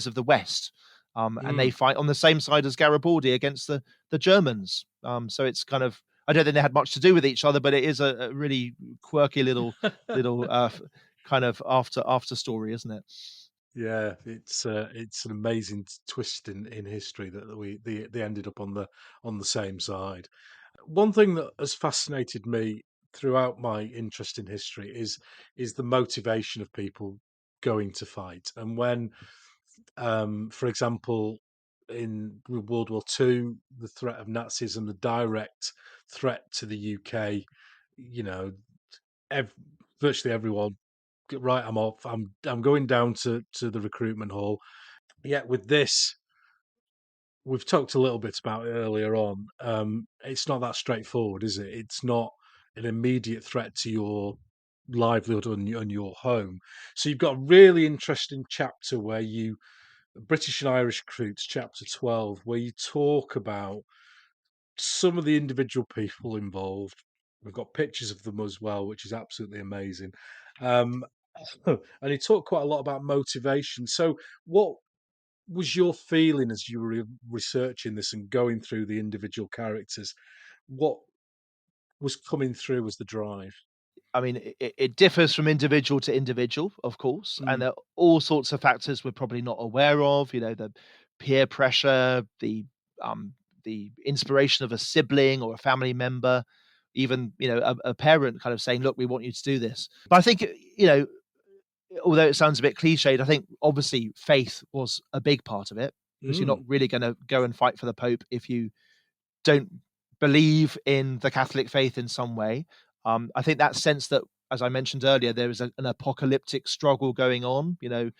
of the West, and they mm. fight on the same side as Garibaldi against the Germans. So it's kind of, I don't think they had much to do with each other, but it is a really quirky little kind of after story, isn't it? Yeah, it's an amazing twist in history that they ended up on the same side. One thing that has fascinated me throughout my interest in history is the motivation of people going to fight. And when, for example, in World War II, the threat of Nazism, the direct threat to the UK, you know, ev- virtually everyone, right, I'm off. I'm going down to the recruitment hall. Yet with this, we've talked a little bit about it earlier on. It's not that straightforward, is it? It's not an immediate threat to your livelihood and your home. So you've got a really interesting chapter where British and Irish recruits, chapter 12, where you talk about some of the individual people involved. We've got pictures of them as well, which is absolutely amazing. Um, and you talk quite a lot about motivation. So, what was your feeling as you were researching this and going through the individual characters? What was coming through as the drive? I mean, it differs from individual to individual, of course, and Mm, there are all sorts of factors we're probably not aware of. The peer pressure, the inspiration of a sibling or a family member, even a parent kind of saying, "Look, we want you to do this." But I think although it sounds a bit cliched, I think obviously faith was a big part of it because you're not mm, really going to go and fight for the Pope if you don't believe in the Catholic faith in some way. I think that sense that, as I mentioned earlier, there is an apocalyptic struggle going on. mm.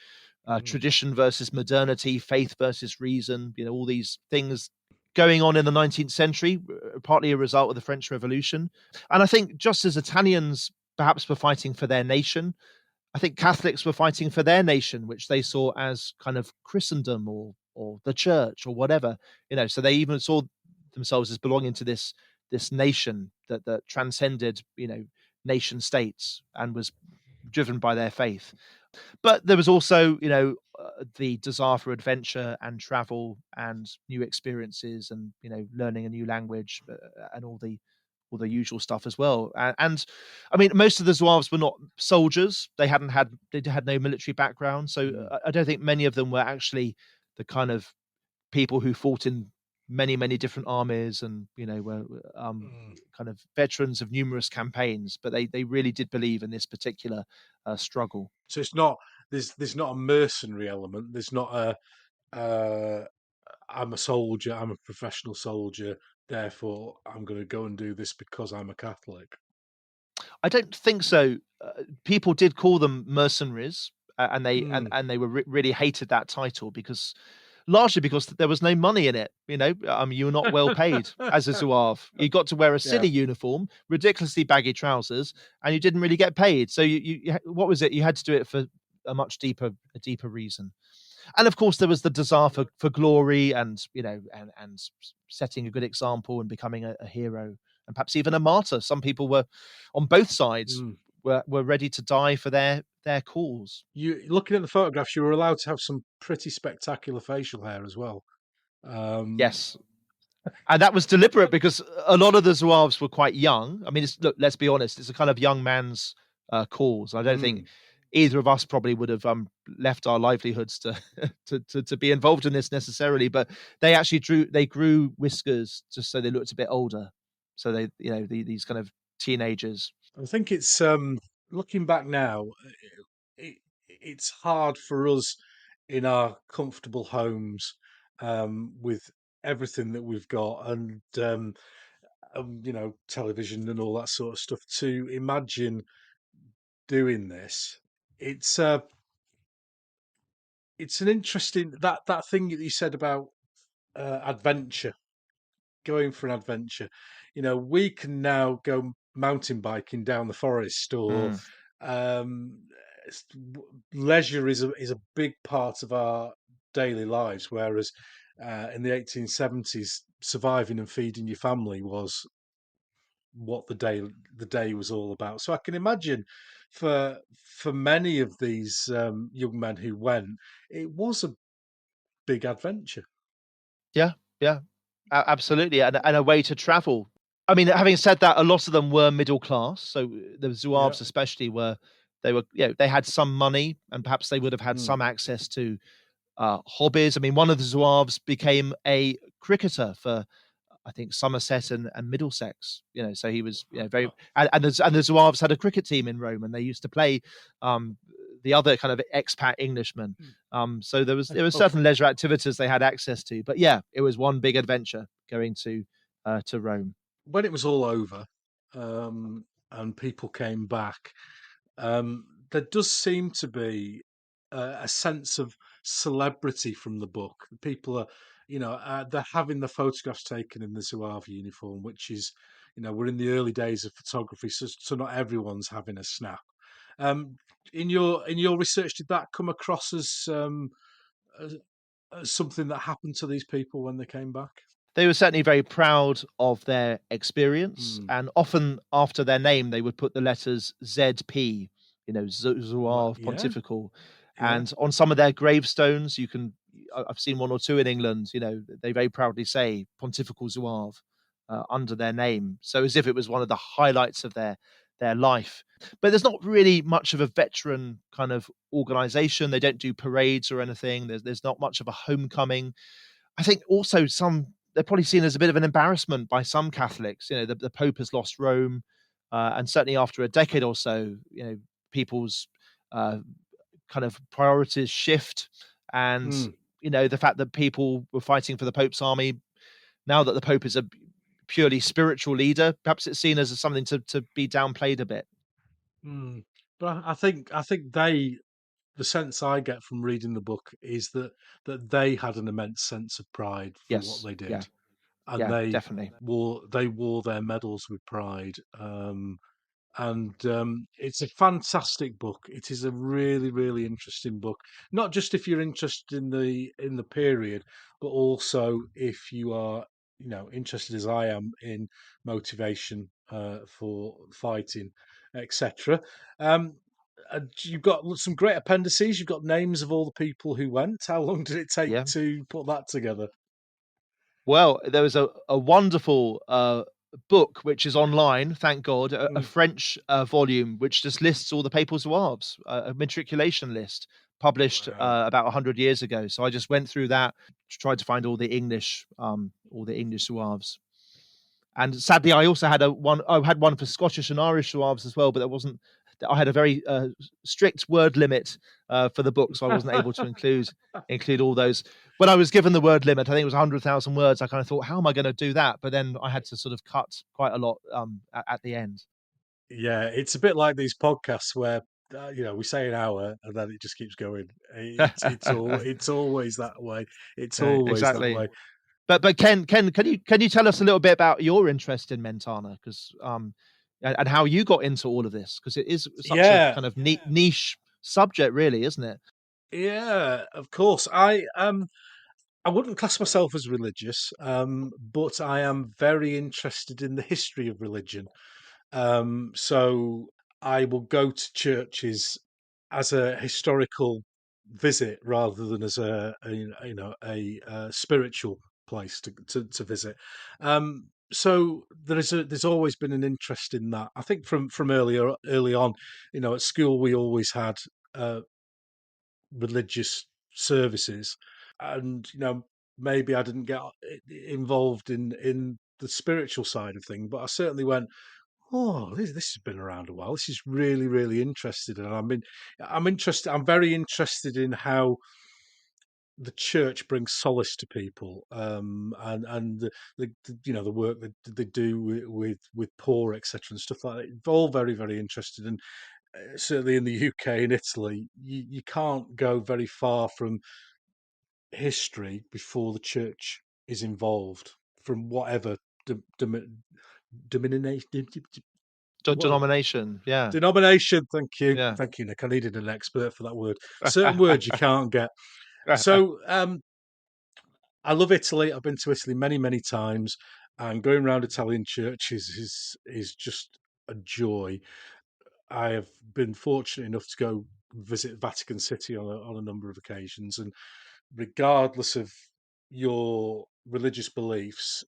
Tradition versus modernity, faith versus reason. All these things going on in the 19th century, partly a result of the French Revolution. And I think just as Italians perhaps were fighting for their nation, I think Catholics were fighting for their nation, which they saw as kind of Christendom or the church or whatever. So they even saw themselves as belonging to this nation that transcended, nation states and was driven by their faith. But there was also, the desire for adventure and travel and new experiences and learning a new language and all the usual stuff as well. And I mean, most of the Zouaves were not soldiers; they had no military background, so Mm, I don't think many of them were actually the kind of people who fought in many different armies and were mm. kind of veterans of numerous campaigns, but they really did believe in this particular struggle. So it's not there's not a mercenary element. There's not I'm a soldier. I'm a professional soldier. Therefore, I'm going to go and do this because I'm a Catholic. I don't think so. People did call them mercenaries, and they and Mm. and they were really hated that title because largely because there was no money in it. You were not well paid as a Zouave. You got to wear a Yeah. silly uniform, ridiculously baggy trousers, and you didn't really get paid. So what was it? You had to do it for a deeper reason. And of course, there was the desire for glory and and setting a good example and becoming a hero and perhaps even a martyr. Some people were on both sides Mm. were ready to die for their cause. You looking at the photographs, you were allowed to have some pretty spectacular facial hair as well. Um, Yes, and that was deliberate because a lot of the Zouaves were quite young. I mean, look, let's be honest, it's a kind of young man's cause. I don't think mm. either of us probably would have left our livelihoods to, to be involved in this necessarily, but they grew whiskers just so they looked a bit older. So they, these kind of teenagers. I think it's looking back now, it's hard for us in our comfortable homes with everything that we've got and television and all that sort of stuff to imagine doing this. It's uh, it's an interesting that thing that you said about adventure, going for an adventure. We can now go mountain biking down the forest, or Mm. um, leisure is a big part of our daily lives. Whereas in the 1870s, surviving and feeding your family was what the day was all about. So I can imagine for many of these young men who went, it was a big adventure. Yeah, yeah, absolutely, and a way to travel. I mean, having said that, a lot of them were middle class. So the Yeah. Zouaves, especially, they had some money, and perhaps they would have had Mm. some access to hobbies. I mean, one of the Zouaves became a cricketer for, I think, Somerset and Middlesex. So he was, very, and the Zouaves had a cricket team in Rome, and they used to play um, the other kind of expat Englishmen. So there was Oh, certain leisure activities they had access to. But yeah, it was one big adventure going to Rome. when it was all over, and people came back, there does seem to be a sense of celebrity from the book. People they're having the photographs taken in the Zouave uniform, which is, we're in the early days of photography, so not everyone's having a snap. Um, in your research, did that come across as, as something that happened to these people when they came back? They were certainly very proud of their experience, Mm, and often after their name, they would put the letters ZP, right, Zouave yeah, Pontifical. yeah. And on some of their gravestones, I've seen one or two in England, they very proudly say Pontifical Zouave under their name. So as if it was one of the highlights of their life. But there's not really much of a veteran kind of organization. They don't do parades or anything. There's not much of a homecoming. I think also they're probably seen as a bit of an embarrassment by some Catholics. The Pope has lost Rome, and certainly after a decade or so, people's uh, kind of priorities shift, and Mm. the fact that people were fighting for the Pope's army, now that the Pope is a purely spiritual leader, perhaps it's seen as something to be downplayed a bit. Mm. But I think the sense I get from reading the book is that they had an immense sense of pride for what Yes, they yeah, did, and yeah, they definitely. wore their medals with pride. And it's a fantastic book. It is a really, really interesting book. Not just if you're interested in the period, but also if you are, interested as I am in motivation for fighting, etc. Um, you've got some great appendices. You've got names of all the people who went. How long did it take Yeah. to put that together? Well, there was a wonderful book which is online, thank God, a Mm, French volume which just lists all the Papal Zouaves, a matriculation list published wow. about 100 years ago. So I just went through that, tried to find all the English Zouaves. And sadly, I also had I had one for Scottish and Irish Zouaves as well, but there wasn't. I had a very strict word limit for the book, so I wasn't able to include all those. When I was given the word limit, I think it was 100,000 words. I kind of thought, how am I going to do that? But then I had to sort of cut quite a lot at the end. Yeah, it's a bit like these podcasts where we say an hour and then it just keeps going. It's always that way. It's Yeah, always that exactly. way. But Ken, can you tell us a little bit about your interest in Mentana, because and how you got into all of this, because it is such a Yeah, kind of niche subject, really, isn't it? yeah, of course. I wouldn't class myself as religious, but I am very interested in the history of religion. So I will go to churches as a historical visit rather than as a spiritual place to visit. So there's always been an interest in that. I think from early on, at school we always had uh, religious services, and maybe I didn't get involved in the spiritual side of thing, but I certainly went. oh, this has been around a while. This is really, really interesting, and I'm interested. I'm very interested in how the church brings solace to people, and the work that they do with poor, etc., and stuff like that. All very, very interested, and certainly in the UK and Italy, you can't go very far from history before the church is involved, from whatever denomination. What Denomination, yeah, denomination? yeah. Thank you, Nick. I needed an expert for that word. Certain words you can't get. So I love Italy. I've been to Italy many, many times, and going around Italian churches is just a joy. I have been fortunate enough to go visit Vatican City on a number of occasions, and regardless of your religious beliefs,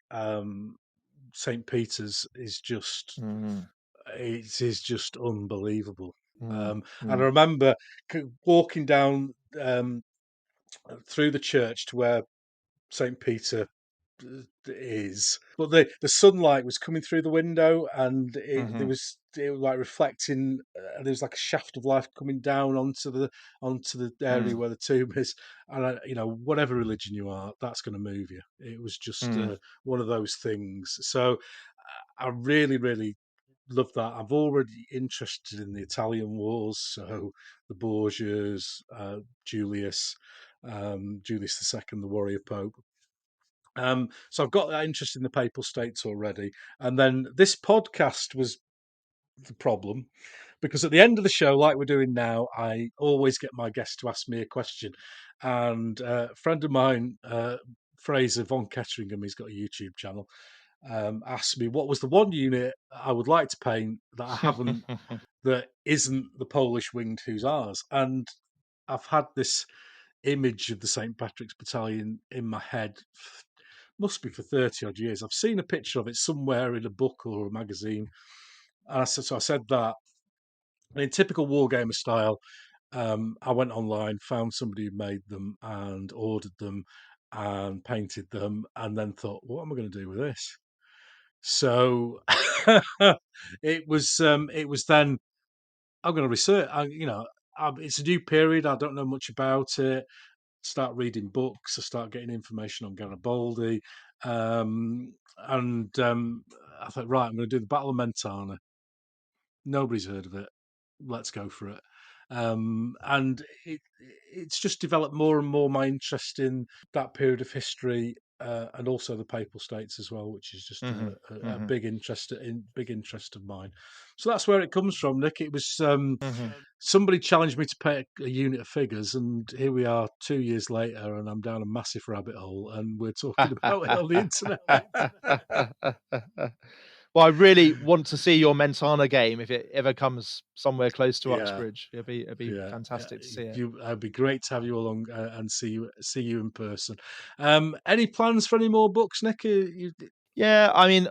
St Peter's is just Mm, it is just unbelievable. mm, And I mm, remember walking down through the church to where St Peter is, but the sunlight was coming through the window, and mhm, it was like reflecting. There was like a shaft of light coming down onto the area mm, where the tomb is, and whatever religion you are, that's going to move you. It was just mm, one of those things. So I really, really love that. I'm already interested in the Italian wars, so the Borgias, Julius II, the warrior pope. So I've got that interest in the Papal States already. And then this podcast was the problem because at the end of the show, like we're doing now, I always get my guest to ask me a question. And a friend of mine, Fraser von Ketteringham, he's got a YouTube channel, asked me what was the one unit I would like to paint that I haven't, that isn't the Polish winged hussars. And I've had this image of the St Patrick's Battalion in my head, must be for 30 odd years. I've seen a picture of it somewhere in a book or a magazine. And I said that. And in typical Wargamer style, I went online, found somebody who made them and ordered them and painted them, and then thought, what am I going to do with this? So it was then I'm going to research. It's a new period. I don't know much about it. Start reading books. I start getting information on Garibaldi, and I thought, right, I'm going to do the Battle of Mentana. Nobody's heard of it. Let's go for it. And it's just developed more and more my interest in that period of history, and also the Papal States as well, which is just mhm, a mhm, big interest of mine. So that's where it comes from, Nick. It was mhm. somebody challenged me to paint a unit of figures, and here we are 2 years later, and I'm down a massive rabbit hole, and we're talking about it on the internet. Well, I really want to see your Mentana game if it ever comes somewhere close to Yeah, Uxbridge. It'd be yeah, fantastic to see it. it'd be great to have you along, and see you in person. Any plans for any more books, Nick? Yeah, I mean,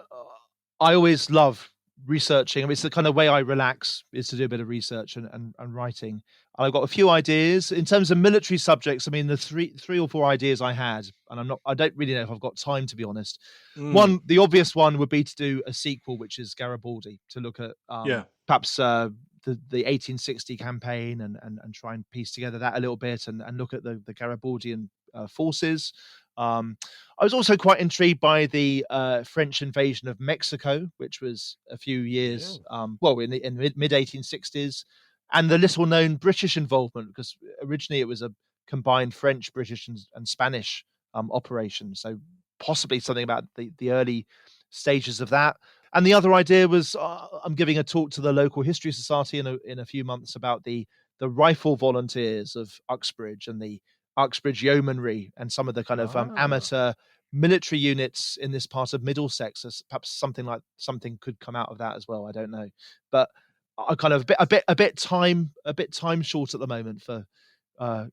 I always love researching. I mean, it's the kind of way I relax is to do a bit of research and writing. And I've got a few ideas in terms of military subjects. I mean, the three or four ideas I had, and I don't really know if I've got time to be honest. Mm, One, the obvious one would be to do a sequel, which is Garibaldi, to look at yeah, perhaps the 1860 campaign and try and piece together that a little bit and look at the Garibaldian forces. I was also quite intrigued by the French invasion of Mexico, which was a few yeah. years, well, in the mid 1860s, and the little known British involvement, because originally it was a combined French, British, and Spanish operation. So possibly something about the early stages of that. And the other idea was I'm giving a talk to the local history society in a few months about the rifle volunteers of Uxbridge and the Uxbridge Yeomanry and some of the kind of Ah, amateur military units in this part of Middlesex. As perhaps something could come out of that as well. I don't know, but I kind of a bit time short at the moment for.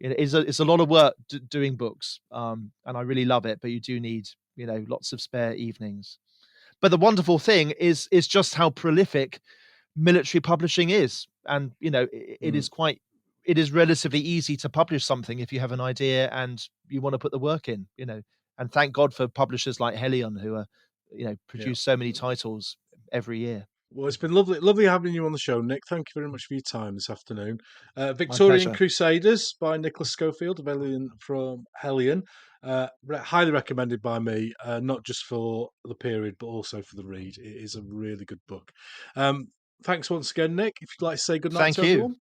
It's a lot of work doing books, and I really love it. But you do need lots of spare evenings. But the wonderful thing is just how prolific military publishing is, and mm, it is relatively easy to publish something if you have an idea and you want to put the work in. And thank God for publishers like Helion who are yeah. produce so many titles every year. Well, it's been lovely having you on the show, Nick. Thank you very much for your time this afternoon. My Victorian pleasure. Crusaders by Nick Schofield, from Helion. Highly recommended by me, not just for the period, but also for the read. It is a really good book. Um, Thanks once again, Nick. If you'd like to say good night to Thank you. everyone.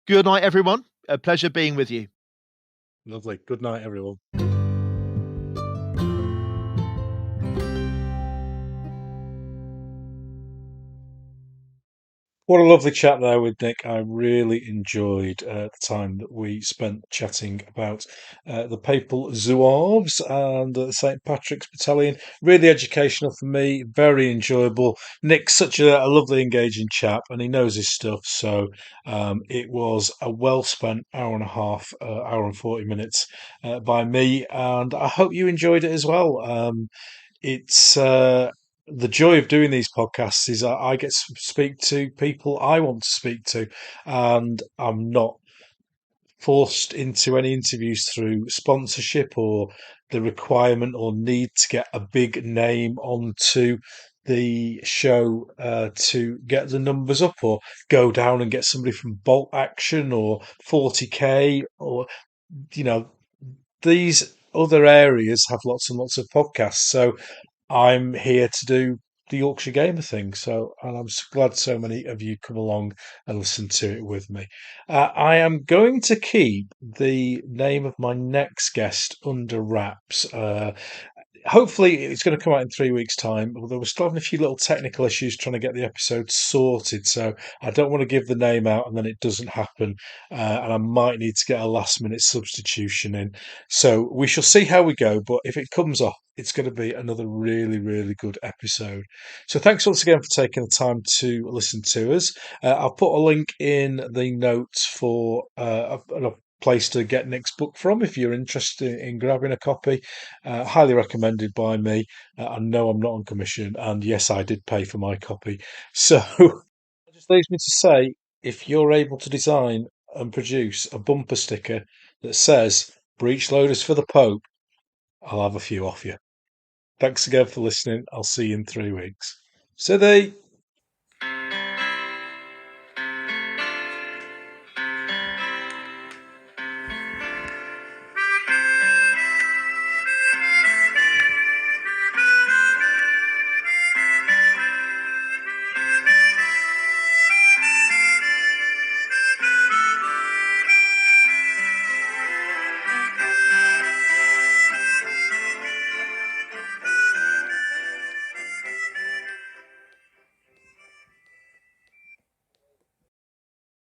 Good night, everyone. A pleasure being with you. Lovely. Good night, everyone. What a lovely chat there with Nick. I really enjoyed the time that we spent chatting about the Papal Zouaves and St Patricks Battalion. Really educational for me, very enjoyable. Nick's such a lovely, engaging chap, and he knows his stuff. So it was a well spent hour and a half, hour and 40 minutes by me, and I hope you enjoyed it as well. It's the joy of doing these podcasts is I get to speak to people I want to speak to, and I'm not forced into any interviews through sponsorship or the requirement or need to get a big name onto the show to get the numbers up, or go down and get somebody from Bolt Action or 40k, or you know these other areas have lots and lots of podcasts. So I'm here to do the Yorkshire Gamer thing. So, and I'm glad so many of you come along and listen to it with me. I am going to keep the name of my next guest under wraps. Hopefully it's going to come out in 3 weeks' time, although we're still having a few little technical issues trying to get the episode sorted, so I don't want to give the name out and then it doesn't happen, and I might need to get a last minute substitution in. So we shall see how we go, but if it comes off, it's going to be another really, really good episode. So thanks once again for taking the time to listen to us. I'll put a link in the notes for a place to get Nick's book from if you're interested in grabbing a copy. Highly recommended by me. I know I'm not on commission, and yes, I did pay for my copy. So it just leaves me to say, if you're able to design and produce a bumper sticker that says "Breech Loaders for the Pope," I'll have a few off you. Thanks again for listening. I'll see you in 3 weeks. So they.